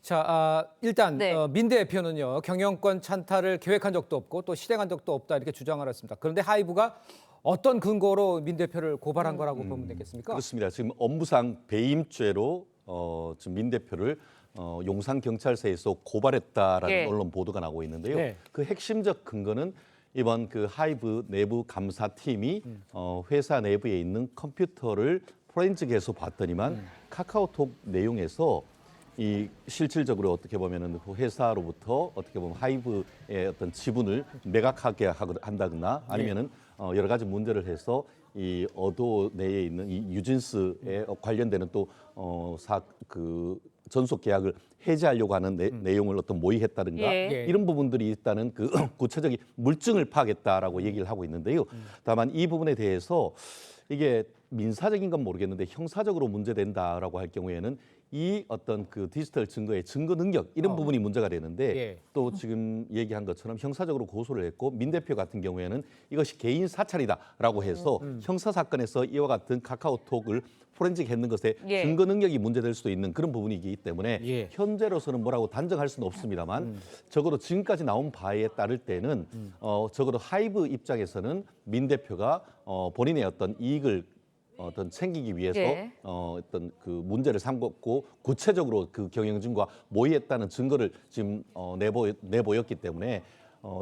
A: 자, 일단 민 대표는요 경영권 찬탈을 계획한 적도 없고 또 실행한 적도 없다 이렇게 주장을 했습니다. 그런데 하이브가 어떤 근거로 민 대표를 고발한 거라고 보면 되겠습니까?
U: 그렇습니다. 지금 업무상 배임죄로 지금 민 대표를 용산경찰서에서 고발했다라는 언론 보도가 나오고 있는데요.
A: 네.
U: 그 핵심적 근거는 이번 그 하이브 내부 감사팀이 회사 내부에 있는 컴퓨터를 포렌식해서 봤더니만 카카오톡 내용에서 이 실질적으로 어떻게 보면은 회사로부터 어떻게 보면 하이브의 어떤 지분을 매각하게 한다거나 아니면은 여러 가지 문제를 해서 이 어도 내에 있는 이 유진스에 관련되는 또 그 전속 계약을 해지하려고 하는 내용을 어떤 모의했다든가 이런 부분들이 있다는 그 구체적인 물증을 파악했다라고 얘기를 하고 있는데요. 다만 이 부분에 대해서 이게 민사적인 건 모르겠는데 형사적으로 문제된다라고 할 경우에는 이 어떤 그 디지털 증거의 증거 능력 이런 부분이 문제가 되는데 또 지금 얘기한 것처럼 형사적으로 고소를 했고 민 대표 같은 경우에는 이것이 개인 사찰이다라고 해서 형사 사건에서 이와 같은 카카오톡을 포렌식했는 것에 증거 능력이 문제될 수도 있는 그런 부분이기 때문에 현재로서는 뭐라고 단정할 수는 없습니다만 적어도 지금까지 나온 바에 따를 때는 적어도 하이브 입장에서는 민 대표가 본인의 어떤 이익을 어떤 챙기기 위해서 어떤 그 문제를 삼고 구체적으로 그 경영진과 모의했다는 증거를 지금 내보였기 때문에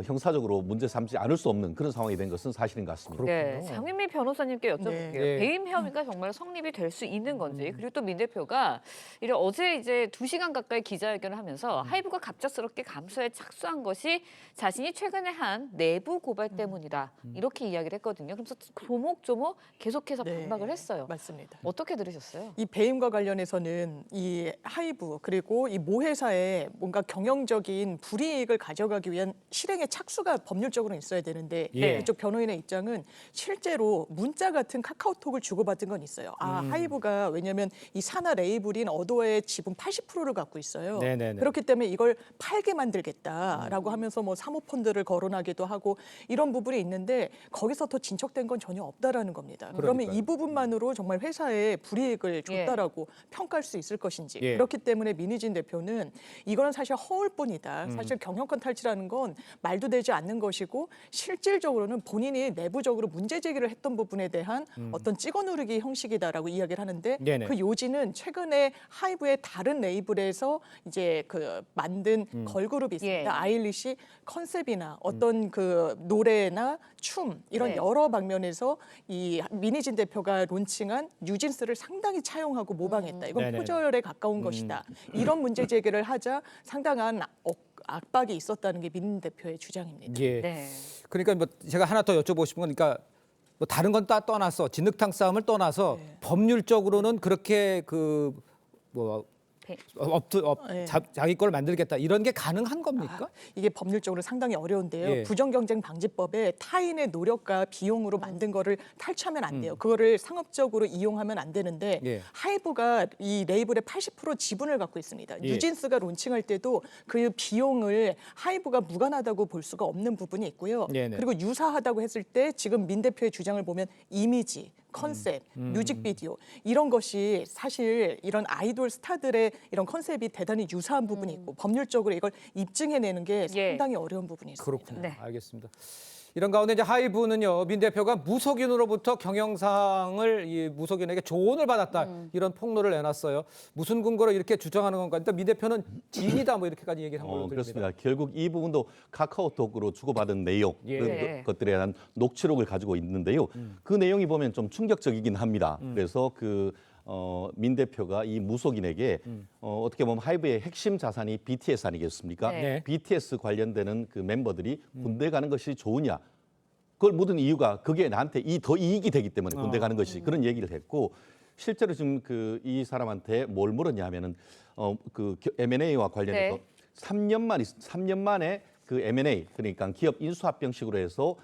U: 형사적으로 문제 삼지 않을 수 없는 그런 상황이 된 것은 사실인 것 같습니다.
H: 네, 장윤미 변호사님께 여쭤볼게요. 배임 혐의가 정말 성립이 될 수 있는 건지 그리고 또 민 대표가 어제 이제 2시간 가까이 기자회견을 하면서 하이브가 갑작스럽게 감사에 착수한 것이 자신이 최근에 한 내부 고발 때문이다 이렇게 이야기를 했거든요. 그래서 조목조목 계속해서 반박을 했어요.
V: 맞습니다.
H: 어떻게 들으셨어요?
V: 이 배임과 관련해서는 이 하이브 그리고 이 모 회사에 뭔가 경영적인 불이익을 가져가기 위한 실행의 착수가 법률적으로 있어야 되는데 이쪽 변호인의 입장은 실제로 문자 같은 카카오톡을 주고받은 건 있어요. 하이브가 왜냐하면 이 산하 레이블인 어도어의 지분 80%를 갖고 있어요. 그렇기 때문에 이걸 팔게 만들겠다라고 하면서 뭐 사모펀드를 거론하기도 하고 이런 부분이 있는데 거기서 더 진척된 건 전혀 없다라는 겁니다. 그러면 이 부분만으로 정말 회사에 불이익을 줬다라고 평가할 수 있을 것인지 그렇기 때문에 민희진 대표는 이거는 사실 허울뿐이다. 사실 경영권 탈취라는 건 말도 되지 않는 것이고 실질적으로는 본인이 내부적으로 문제 제기를 했던 부분에 대한 어떤 찍어 누르기 형식이다라고 이야기를 하는데
A: 네네.
V: 그 요지는 최근에 하이브의 다른 레이블에서 이제 그 만든 걸그룹이 있습니다. 아일리시 컨셉이나 어떤 그 노래나 춤 이런
H: 네.
V: 여러 방면에서 이 민희진 대표가 론칭한 뉴진스를 상당히 차용하고 모방했다. 이건
A: 네네.
V: 표절에 가까운 것이다. 이런 문제 제기를 하자 상당한 압박이 있었다는 게 민 대표의 주장입니다.
A: 예.
H: 네.
A: 그러니까 뭐 제가 하나 더 여쭤보고 싶은 건, 그러니까 뭐 다른 건 다 떠나서 진흙탕 싸움을 떠나서 법률적으로는 그렇게 그뭐 자기 걸 만들겠다 이런 게 가능한 겁니까?
V: 이게 법률적으로 상당히 어려운데요.
A: 예.
V: 부정경쟁방지법에 타인의 노력과 비용으로 만든 거를 탈취하면 안 돼요. 그거를 상업적으로 이용하면 안 되는데
A: 예.
V: 하이브가 이 레이블의 80% 지분을 갖고 있습니다.
A: 예.
V: 뉴진스가 론칭할 때도 그 비용을 하이브가 무관하다고 볼 수가 없는 부분이 있고요.
A: 네네.
V: 그리고 유사하다고 했을 때 지금 민 대표의 주장을 보면 이미지, 컨셉, 뮤직비디오 이런 것이 사실 이런 아이돌 스타들의 이런 컨셉이 대단히 유사한 부분이 있고 법률적으로 이걸 입증해내는 게 상당히 어려운 부분이 있습니다.
A: 그렇군요.
H: 네.
A: 알겠습니다. 이런 가운데 이제 하이브는요, 민 대표가 무속인으로부터 경영상을 이 무속인에게 조언을 받았다 이런 폭로를 내놨어요. 무슨 근거로 이렇게 주장하는 건가? 일단 민 대표는 진이다 뭐 이렇게까지 얘기를 한 걸로 들립니다.
U: 그렇습니다. 결국 이 부분도 카카오톡으로 주고받은 내용 그런 것들에 대한 녹취록을 가지고 있는데요. 그 내용이 보면 좀 충격적이긴 합니다. 그래서 민 대표가 이 무속인에게 어떻게 보면 하이브의 핵심 자산이 BTS 아니겠습니까?
A: 네.
U: BTS 관련되는 그 멤버들이 군대 가는 것이 좋으냐? 그걸 묻은 이유가 그게 나한테 더 이익이 되기 때문에 군대 가는 것이 그런 얘기를 했고 실제로 지금 이 사람한테 뭘 물었냐 하면은 M&A와 관련해서 3년 만에 그 M&A 그러니까 기업 인수합병식으로 해서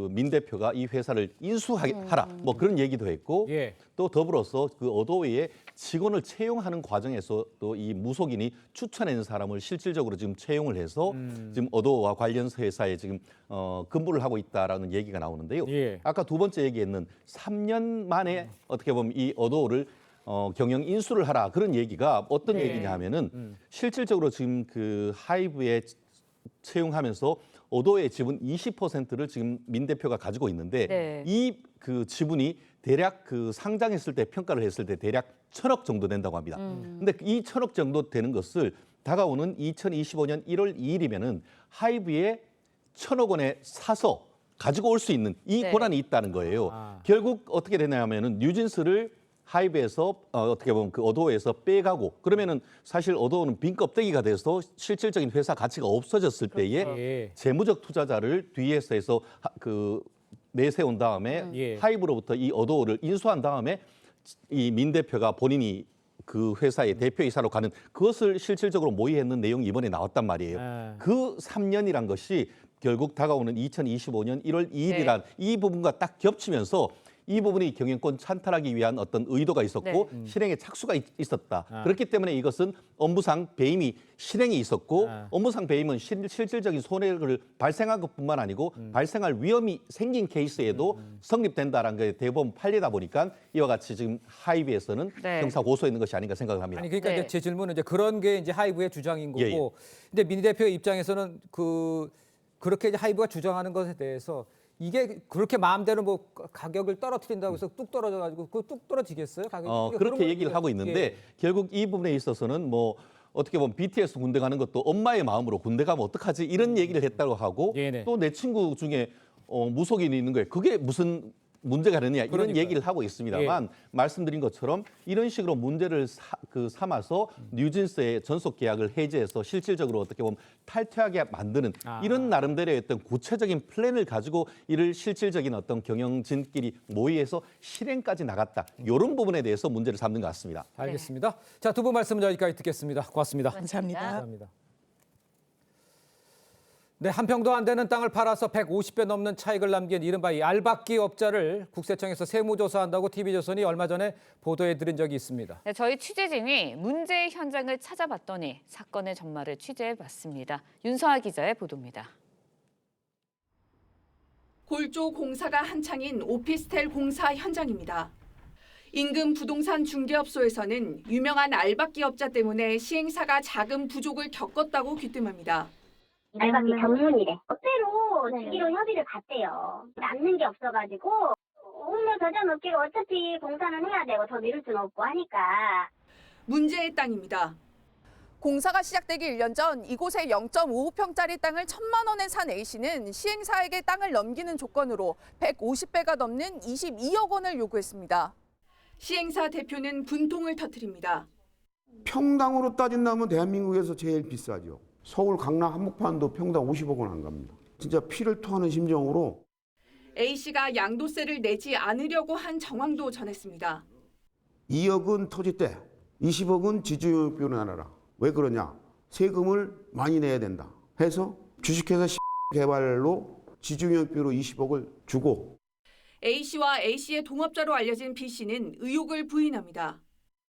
U: 민 대표가 이 회사를 인수하라 뭐 그런 얘기도 했고 또 더불어서 그 어도웨이의 직원을 채용하는 과정에서 또 이 무속인이 추천한 사람을 실질적으로 지금 채용을 해서 지금 어도와 관련 회사에 지금 근무를 하고 있다라는 얘기가 나오는데요. 아까 두 번째 얘기했는 3년 만에 어떻게 보면 이 어도를 경영 인수를 하라 그런 얘기가 어떤 얘기냐 하면은 실질적으로 지금 그 하이브에 채용하면서 어도의 지분 20%를 지금 민 대표가 가지고 있는데 이 그 지분이 대략 그 상장했을 때 평가를 했을 때 대략 1,000억 정도 된다고 합니다. 근데 이 1,000억 정도 되는 것을 다가오는 2025년 1월 2일이면은 하이브에 1,000억 원에 사서 가지고 올 수 있는 이 권한이 있다는 거예요. 결국 어떻게 되냐면은 뉴진스를 하이브에서 어떻게 보면 그 어도에서 빼가고 그러면은 사실 어도는 빈 껍데기가 돼서 실질적인 회사 가치가 없어졌을 때에 재무적 투자자를 뒤에서 해서 내세운 다음에 하이브로부터 이 어도를 인수한 다음에 이 민 대표가 본인이 그 회사의 대표이사로 가는 그것을 실질적으로 모의했는 내용이 이번에 나왔단 말이에요. 그 3년이란 것이 결국 다가오는 2025년 1월 2일이란 이 부분과 딱 겹치면서 이 부분이 경영권 찬탈하기 위한 어떤 의도가 있었고 실행에 착수가 있었다. 그렇기 때문에 이것은 업무상 배임이 실행이 있었고 업무상 배임은 실질적인 손해를 발생한 것뿐만 아니고 발생할 위험이 생긴 케이스에도 성립된다라는 게 대법원 판례다 보니까 이와 같이 지금 하이브에서는 형사 고소했는 것이 아닌가 생각을 합니다.
A: 아니 그러니까 이제 제 질문은 이제 그런 게 이제 하이브의 주장인 거고, 근데 민 대표의 입장에서는 그렇게 이제 하이브가 주장하는 것에 대해서 이게 그렇게 마음대로 뭐 가격을 떨어뜨린다고 해서 뚝 떨어져가지고 그 뚝 떨어지겠어요? 가격이?
U: 그렇게 얘기를 하고 있는데 결국 이 부분에 있어서는 뭐 어떻게 보면 BTS 군대 가는 것도 엄마의 마음으로 군대 가면 어떡하지 이런 얘기를 했다고 하고 또 내 친구 중에 무속인이 있는 거예요. 그게 무슨 문제가 되느냐 이런 얘기를 하고 있습니다만 말씀드린 것처럼 이런 식으로 문제를 삼아서 뉴진스의 전속 계약을 해제해서 실질적으로 어떻게 보면 탈퇴하게 만드는 이런 나름대로의 어떤 구체적인 플랜을 가지고 이를 실질적인 어떤 경영진끼리 모의해서 실행까지 나갔다. 이런 부분에 대해서 문제를 삼는 것 같습니다.
A: 알겠습니다. 자, 두 분 말씀 여기까지 듣겠습니다. 고맙습니다.
V: 감사합니다.
A: 네, 한 평도 안 되는 땅을 팔아서 150배 넘는 차익을 남긴 이른바 이 알박기 업자를 국세청에서 세무조사한다고 TV조선이 얼마 전에 보도해드린 적이 있습니다.
H: 네, 저희 취재진이 문제의 현장을 찾아봤더니 사건의 전말을 취재해봤습니다. 윤서아 기자의 보도입니다.
B: 골조 공사가 한창인 오피스텔 공사 현장입니다. 인근 부동산 중개업소에서는 유명한 알박기 업자 때문에 시행사가 자금 부족을 겪었다고 귀띔합니다.
E: 알바비 전문이래. 법대로 주기로 협의를 갔대요. 남는 게 없어가지고 오히려 더자 넣기로 어차피 공사는 해야 되고 더 미룰 수는 없고 하니까.
B: 문제의 땅입니다.
F: 공사가 시작되기 1년 전 이곳에 0.55평짜리 땅을 1,000만 원에 산 A씨는 시행사에게 땅을 넘기는 조건으로 150배가 넘는 22억 원을 요구했습니다.
B: 시행사 대표는 분통을 터뜨립니다.
W: 평당으로 따진다면 대한민국에서 제일 비싸죠. 서울 강남 한복판도 평당 50억 원 안 갑니다. 진짜 피를 토하는 심정으로.
B: A씨가 양도세를 내지 않으려고 한 정황도 전했습니다.
W: 2억은 토지세, 20억은 지주용역비로 나눠라. 왜 그러냐? 세금을 많이 내야 된다 해서 주식회사 개발로 지주용역비로 20억을 주고.
B: A씨와 A씨의 동업자로 알려진 B씨는 의혹을 부인합니다.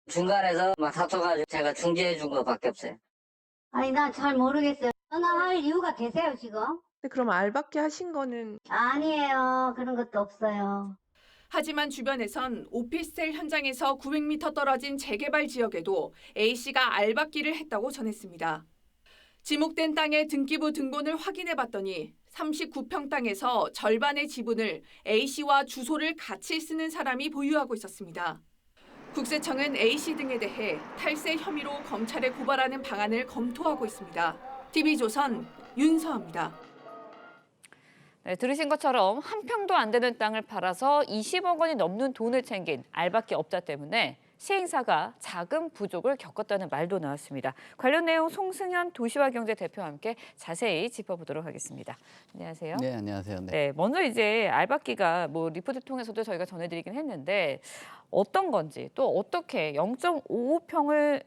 X: 중간에서 막 다퉈가지고 제가 중재해 준 것밖에 없어요.
E: 아니 나 잘 모르겠어요. 전화할 이유가 되세요 지금?
K: 그럼 알바끼 하신 거는?
E: 아니에요. 그런 것도 없어요.
B: 하지만 주변에선 오피스텔 현장에서 900m 떨어진 재개발 지역에도 A씨가 알박기를 했다고 전했습니다. 지목된 땅의 등기부 등본을 확인해봤더니 39평 땅에서 절반의 지분을 A씨와 주소를 같이 쓰는 사람이 보유하고 있었습니다. 국세청은 A씨 등에 대해 탈세 혐의로 검찰에 고발하는 방안을 검토하고 있습니다. TV조선 윤서아입니다.
H: 네, 들으신 것처럼 한 평도 안 되는 땅을 팔아서 20억 원이 넘는 돈을 챙긴 알박기 업자 때문에 시행사가 자금 부족을 겪었다는 말도 나왔습니다. 관련 내용 송승현 도시화경제 대표와 함께 자세히 짚어보도록 하겠습니다. 안녕하세요.
Y: 네, 안녕하세요.
H: 네, 먼저 이제 알박기가 뭐 리포트 통해서도 저희가 전해드리긴 했는데 어떤 건지 또 어떻게 0.55평의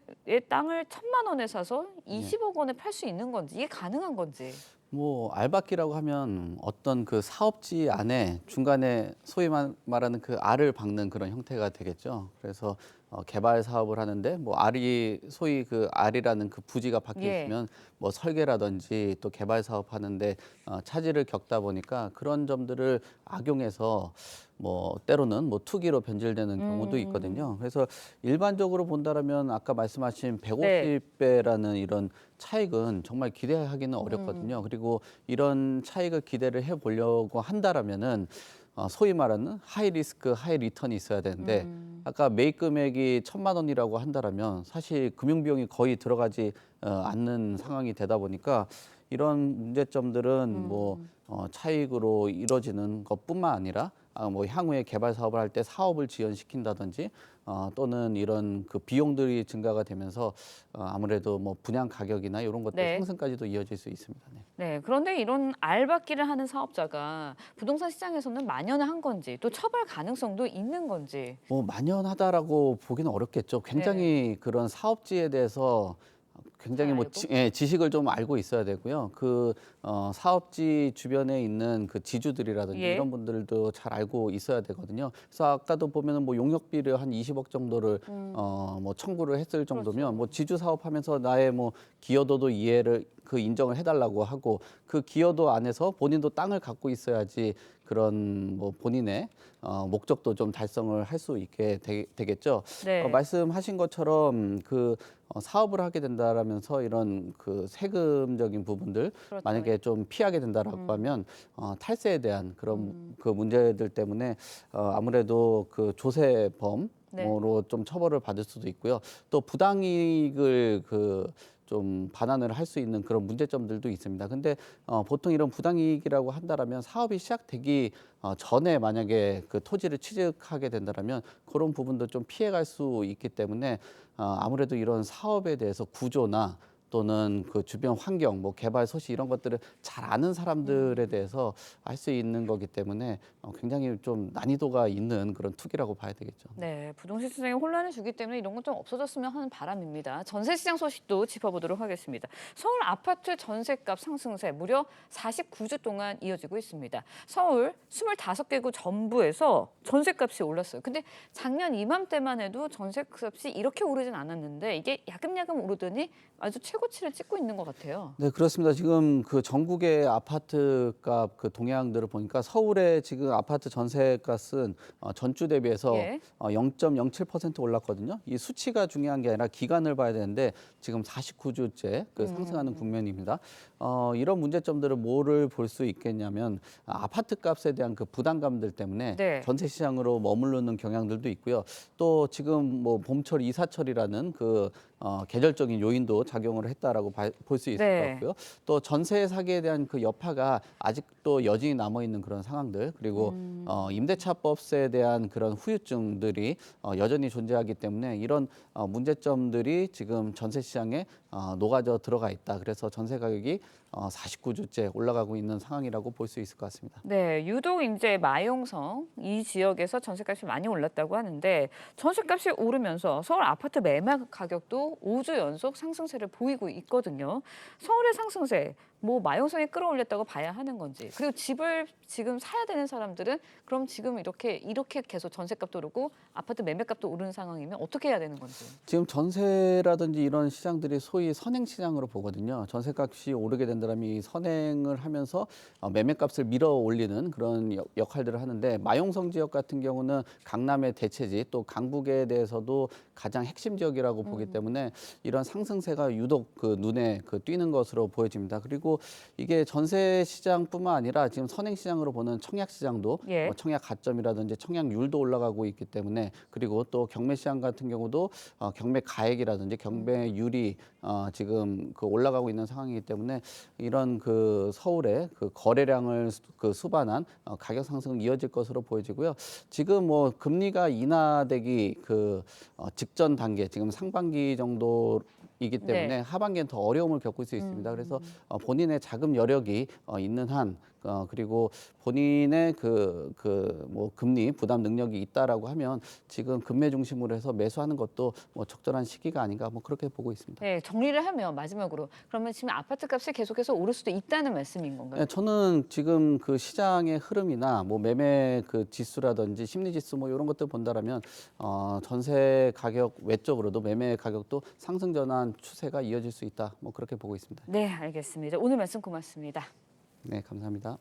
H: 땅을 1,000만 원에 사서 20억 원에 팔 수 있는 건지 이게 가능한 건지.
Y: 뭐 알박기라고 하면 어떤 그 사업지 안에 중간에 소위 말하는 그 알을 박는 그런 형태가 되겠죠. 그래서 개발 사업을 하는데 뭐 알이 소위 그 알이라는 그 부지가 박혀 있으면 뭐 설계라든지 또 개발 사업 하는데 차질을 겪다 보니까 그런 점들을 악용해서 뭐 때로는 뭐 투기로 변질되는 경우도 있거든요. 그래서 일반적으로 본다라면 아까 말씀하신 150배라는 이런 차익은 정말 기대하기는 어렵거든요. 그리고 이런 차익을 기대를 해보려고 한다라면은 소위 말하는 하이 리스크, 하이 리턴이 있어야 되는데 아까 매입 금액이 1,000만 원이라고 한다라면 사실 금융 비용이 거의 들어가지 않는 상황이 되다 보니까 이런 문제점들은 뭐 차익으로 이루어지는 것뿐만 아니라 뭐 향후에 개발 사업을 할 때 사업을 지연시킨다든지 또는 이런 그 비용들이 증가가 되면서 아무래도 뭐 분양 가격이나 이런 것들 상승까지도 이어질 수 있습니다.
H: 네, 그런데 이런 알박기를 하는 사업자가 부동산 시장에서는 만연한 건지 또 처벌 가능성도 있는 건지.
Y: 뭐 만연하다라고 보기는 어렵겠죠. 굉장히 그런 사업지에 대해서 굉장히 뭐 지식을 좀 알고 있어야 되고요. 그 사업지 주변에 있는 그 지주들이라든지 이런 분들도 잘 알고 있어야 되거든요. 그래서 아까도 보면은 뭐 용역비를 한 20억 정도를 뭐 청구를 했을 정도면 뭐 지주 사업하면서 나의 뭐 기여도도 이해를 그 인정을 해달라고 하고 그 기여도 안에서 본인도 땅을 갖고 있어야지 그런 뭐 본인의 목적도 좀 달성을 할 수 있게 되겠죠. 말씀하신 것처럼 그 사업을 하게 된다라면서 이런 그 세금적인 부분들 만약에 좀 피하게 된다라고 하면 탈세에 대한 그런 그 문제들 때문에 아무래도 그 조세범으로 좀 처벌을 받을 수도 있고요. 또 부당이익을 좀 반환을 할 수 있는 그런 문제점들도 있습니다. 근데 보통 이런 부당이익이라고 한다라면 사업이 시작되기 전에 만약에 그 토지를 취득하게 된다라면 그런 부분도 좀 피해갈 수 있기 때문에 아무래도 이런 사업에 대해서 구조나 또는 그 주변 환경, 뭐 개발 소식 이런 것들을 잘 아는 사람들에 대해서 알 수 있는 거기 때문에 굉장히 좀 난이도가 있는 그런 투기라고 봐야 되겠죠.
H: 네, 부동산 시장에 혼란을 주기 때문에 이런 건 좀 없어졌으면 하는 바람입니다. 전세 시장 소식도 짚어보도록 하겠습니다. 서울 아파트 전세값 상승세 무려 49주 동안 이어지고 있습니다. 서울 25개구 전부에서 전세값이 올랐어요. 근데 작년 이맘때만 해도 전세값이 이렇게 오르진 않았는데 이게 야금야금 오르더니 아주 최고치를 찍고 있는 것 같아요.
Y: 네, 그렇습니다. 지금 그 전국의 아파트 값 그 동향들을 보니까 서울의 지금 아파트 전세값은 전주 대비해서
H: 예.
Y: 0.07% 올랐거든요. 이 수치가 중요한 게 아니라 기간을 봐야 되는데 지금 49주째 그 상승하는 국면입니다. 이런 문제점들을 뭐를 볼 수 있겠냐면 아파트 값에 대한 그 부담감들 때문에
H: 네.
Y: 전세 시장으로 머무르는 경향들도 있고요. 또 지금 뭐 봄철 이사철이라는 그 계절적인 요인도 작용을 했다라고 볼 수 있을
H: 네.
Y: 것 같고요. 또 전세 사기에 대한 그 여파가 아직도 여전히 남아 있는 그런 상황들, 그리고 임대차법세에 대한 그런 후유증들이 여전히 존재하기 때문에 이런 문제점들이 지금 전세 시장에 녹아져 들어가 있다. 그래서 전세 가격이 49주째 올라가고 있는 상황이라고 볼 수 있을 것 같습니다.
H: 네, 유독 이제 마용성 이 지역에서 전세값이 많이 올랐다고 하는데 전세값이 오르면서 서울 아파트 매매 가격도 5주 연속 상승세를 보이고 있거든요. 서울의 상승세, 뭐 마용성이 끌어올렸다고 봐야 하는 건지, 그리고 집을 지금 사야 되는 사람들은 그럼 지금 이렇게 계속 전세값도 오르고 아파트 매매값도 오르는 상황이면 어떻게 해야 되는 건지.
Y: 지금 전세라든지 이런 시장들이 소위 선행 시장으로 보거든요. 전세값이 오르게 된다면 이 선행을 하면서 매매값을 밀어 올리는 그런 역할들을 하는데, 마용성 지역 같은 경우는 강남의 대체지, 또 강북에 대해서도 가장 핵심 지역이라고 보기 때문에 이런 상승세가 유독 그 눈에 띄는 것으로 보여집니다. 그리고 이게 전세 시장뿐만 아니라 지금 선행 시장으로 보는 청약 시장도
H: 예.
Y: 청약 가점이라든지 청약률도 올라가고 있기 때문에, 그리고 또 경매 시장 같은 경우도 경매 가액이라든지 경매율이 지금 올라가고 있는 상황이기 때문에 이런 서울의 거래량을 수반한 가격 상승은 이어질 것으로 보여지고요. 지금 뭐 금리가 인하되기 직전 단계, 지금 상반기 정도이기 때문에
H: 네.
Y: 하반기엔 더 어려움을 겪을 수 있습니다. 그래서 본인의 자금 여력이 있는 한, 그리고 본인의 뭐 금리 부담 능력이 있다라고 하면 지금 금매 중심으로 해서 매수하는 것도 뭐 적절한 시기가 아닌가, 뭐 그렇게 보고 있습니다.
H: 네, 정리를 하면 마지막으로 그러면 지금 아파트 값이 계속해서 오를 수도 있다는 말씀인 건가요?
Y: 네, 저는 지금 시장의 흐름이나 뭐 매매 지수라든지 심리 지수 뭐 이런 것들 본다라면 전세 가격 외적으로도 매매 가격도 상승 전환 추세가 이어질 수 있다, 뭐 그렇게 보고 있습니다.
H: 네, 알겠습니다. 오늘 말씀 고맙습니다.
Y: 네, 감사합니다.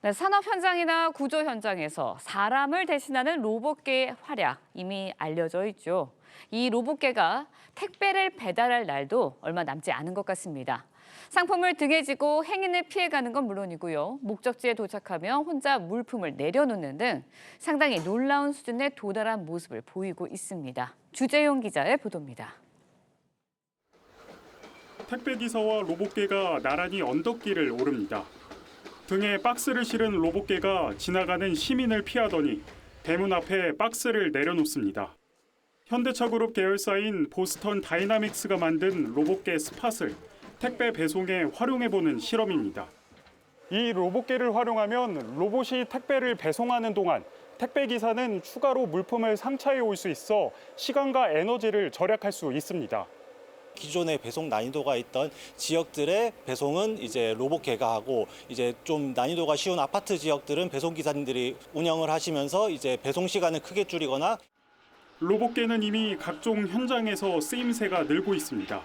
H: 네, 산업 현장이나 구조 현장에서 사람을 대신하는 로봇계의 활약 이미 알려져 있죠. 이 로봇계가 택배를 배달할 날도 얼마 남지 않은 것 같습니다. 상품을 등에 지고 행인을 피해가는 건 물론이고요. 목적지에 도착하면 혼자 물품을 내려놓는 등 상당히 놀라운 수준에 도달한 모습을 보이고 있습니다. 주재용 기자의 보도입니다.
C: 택배기사와 로봇계가 나란히 언덕길을 오릅니다. 등에 박스를 실은 로봇계가 지나가는 시민을 피하더니 대문 앞에 박스를 내려놓습니다. 현대차그룹 계열사인 보스턴 다이나믹스가 만든 로봇계 스팟을 택배 배송에 활용해보는 실험입니다. 이 로봇계를 활용하면 로봇이 택배를 배송하는 동안 택배기사는 추가로 물품을 상차해 올 수 있어 시간과 에너지를 절약할 수 있습니다.
D: 기존의 배송 난이도가 있던 지역들의 배송은 이제 로봇계가 하고, 이제 좀 난이도가 쉬운 아파트 지역들은 배송 기사님들이 운영을 하시면서 이제 배송 시간을 크게 줄이거나.
C: 로봇계는 이미 각종 현장에서 쓰임새가 늘고 있습니다.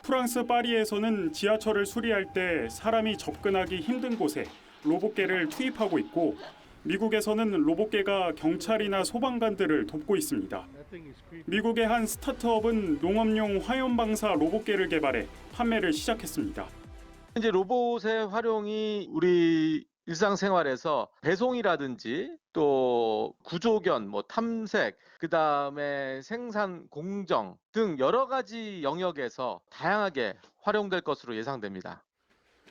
C: 프랑스 파리에서는 지하철을 수리할 때 사람이 접근하기 힘든 곳에 로봇계를 투입하고 있고, 미국에서는 로봇계가 경찰이나 소방관들을 돕고 있습니다. 미국의 한 스타트업은 농업용 화염방사 로봇계를 개발해 판매를 시작했습니다.
I: 이제 로봇의 활용이 우리 일상생활에서 배송이라든지 또 구조견, 뭐 탐색, 그다음에 생산 공정 등 여러 가지 영역에서 다양하게 활용될 것으로 예상됩니다.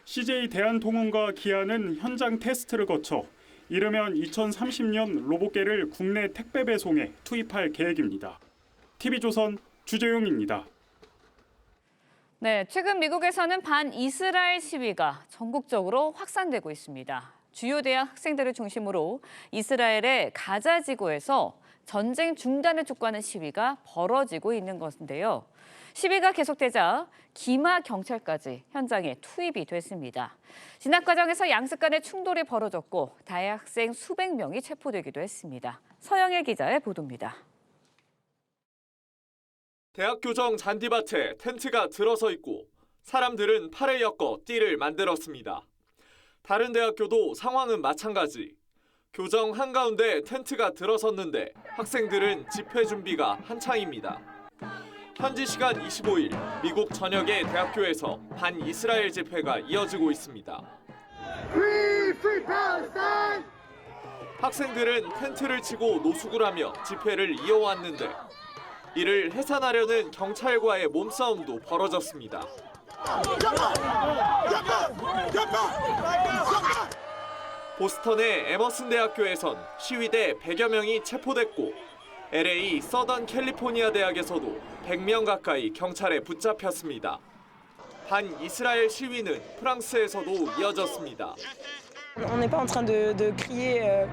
C: CJ 대한통운과 기아는 현장 테스트를 거쳐 이르면 2030년 로봇계를 국내 택배 배송에 투입할 계획입니다. TV조선 주재용입니다.
H: 네, 최근 미국에서는 반이스라엘 시위가 전국적으로 확산되고 있습니다. 주요 대학 학생들을 중심으로 이스라엘의 가자 지구에서 전쟁 중단을 촉구하는 시위가 벌어지고 있는 것인데요. 시위가 계속되자 기마 경찰까지 현장에 투입이 됐습니다. 진학 과정에서 양측 간의 충돌이 벌어졌고 대학생 수백 명이 체포되기도 했습니다. 서영일 기자의 보도입니다.
J: 대학 교정 잔디밭에 텐트가 들어서 있고 사람들은 팔을 엮어 띠를 만들었습니다. 다른 대학교도 상황은 마찬가지. 교정 한가운데 텐트가 들어섰는데 학생들은 집회 준비가 한창입니다. 현지 시간 25일 미국 전역의 대학교에서 반이스라엘 집회가 이어지고 있습니다. 학생들은 텐트를 치고 노숙을 하며 집회를 이어왔는데 이를 해산하려는 경찰과의 몸싸움도 벌어졌습니다. 보스턴의 에머슨 대학교에선 시위대 100여 명이 체포됐고 LA 서던 캘리포니아 대학에서도 100명 가까이 경찰에 붙잡혔습니다. 반이스라엘 시위는 프랑스에서도 이어졌습니다.
N: On n'est pas en train de crier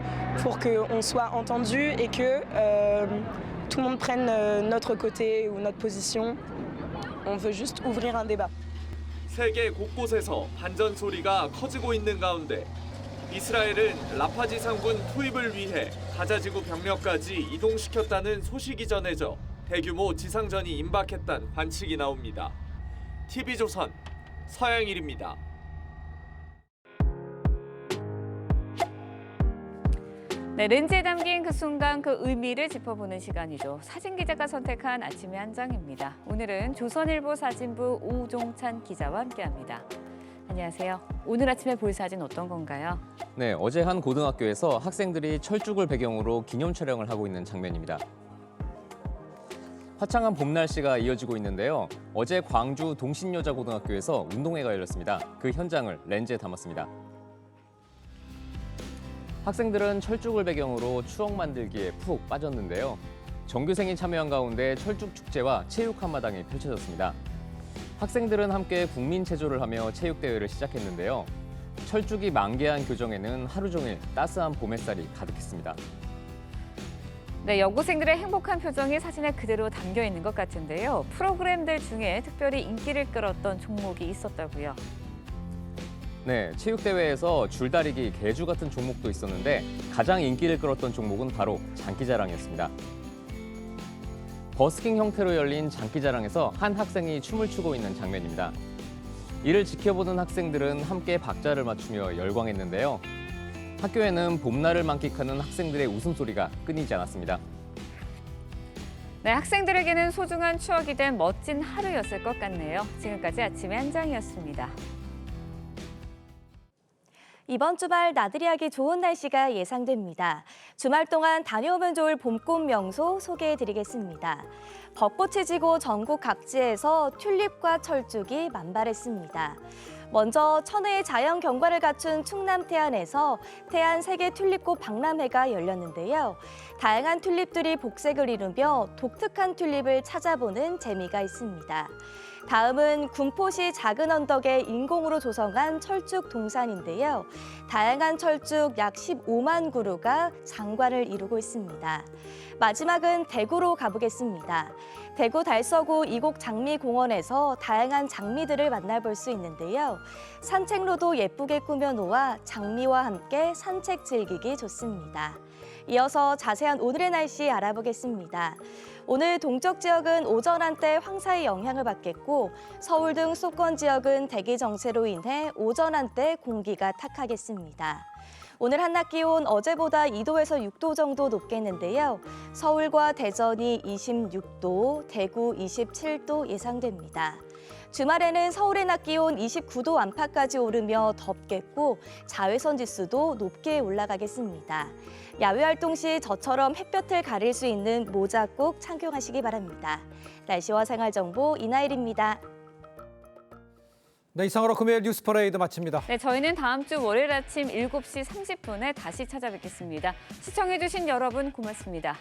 N: pour qu'on soit entendu et que tout le monde prenne notre côté ou notre position. On veut juste ouvrir un débat.
J: 세계 곳곳에서 반전 소리가 커지고 있는 가운데 이스라엘은 라파지 상군 투입을 위해 가자지구 병력까지 이동시켰다는 소식이 전해져 대규모 지상전이 임박했다는 관측이 나옵니다. TV조선 서영일입니다.
H: 네, 렌즈에 담긴 그 순간 그 의미를 짚어보는 시간이죠. 사진 기자가 선택한 아침의 한 장입니다. 오늘은 조선일보 사진부 오종찬 기자와 함께합니다. 안녕하세요. 오늘 아침에 볼 사진 어떤 건가요?
O: 네, 어제 한 고등학교에서 학생들이 철쭉을 배경으로 기념 촬영을 하고 있는 장면입니다. 화창한 봄 날씨가 이어지고 있는데요. 어제 광주 동신여자고등학교에서 운동회가 열렸습니다. 그 현장을 렌즈에 담았습니다. 학생들은 철쭉을 배경으로 추억 만들기에 푹 빠졌는데요. 전교생이 참여한 가운데 철쭉 축제와 체육 한마당이 펼쳐졌습니다. 학생들은 함께 국민체조를 하며 체육대회를 시작했는데요. 철쭉이 만개한 교정에는 하루 종일 따스한 봄 햇살이 가득했습니다.
H: 네, 여고생들의 행복한 표정이 사진에 그대로 담겨 있는 것 같은데요. 프로그램들 중에 특별히 인기를 끌었던 종목이 있었다고요.
O: 네, 체육대회에서 줄다리기, 계주 같은 종목도 있었는데 가장 인기를 끌었던 종목은 바로 장기자랑이었습니다. 버스킹 형태로 열린 장기자랑에서 한 학생이 춤을 추고 있는 장면입니다. 이를 지켜보는 학생들은 함께 박자를 맞추며 열광했는데요. 학교에는 봄날을 만끽하는 학생들의 웃음소리가 끊이지 않았습니다.
H: 네, 학생들에게는 소중한 추억이 된 멋진 하루였을 것 같네요. 지금까지 아침의 한 장이었습니다.
P: 이번 주말 나들이 하기 좋은 날씨가 예상됩니다. 주말 동안 다녀오면 좋을 봄꽃 명소 소개해드리겠습니다. 벚꽃이 지고 전국 각지에서 튤립과 철쭉이 만발했습니다. 먼저 천혜의 자연 경관을 갖춘 충남 태안에서 태안 세계 튤립꽃 박람회가 열렸는데요. 다양한 튤립들이 복색을 이루며 독특한 튤립을 찾아보는 재미가 있습니다. 다음은 군포시 작은 언덕에 인공으로 조성한 철쭉 동산인데요. 다양한 철쭉 약 15만 그루가 장관을 이루고 있습니다. 마지막은 대구로 가보겠습니다. 대구 달서구 이곡 장미공원에서 다양한 장미들을 만나볼 수 있는데요. 산책로도 예쁘게 꾸며놓아 장미와 함께 산책 즐기기 좋습니다. 이어서 자세한 오늘의 날씨 알아보겠습니다. 오늘 동쪽 지역은 오전 한때 황사의 영향을 받겠고 서울 등 수도권 지역은 대기 정체로 인해 오전 한때 공기가 탁하겠습니다. 오늘 한낮 기온 어제보다 2도에서 6도 정도 높겠는데요. 서울과 대전이 26도, 대구 27도 예상됩니다. 주말에는 서울의 낮 기온 29도 안팎까지 오르며 덥겠고 자외선 지수도 높게 올라가겠습니다. 야외 활동 시 저처럼 햇볕을 가릴 수 있는 모자 꼭 착용하시기 바랍니다. 날씨와 생활 정보 이나일입니다.
A: 네, 이상으로 금요일 뉴스 퍼레이드 마칩니다.
H: 네, 저희는 다음 주 월요일 아침 7시 30분에 다시 찾아뵙겠습니다. 시청해주신 여러분 고맙습니다.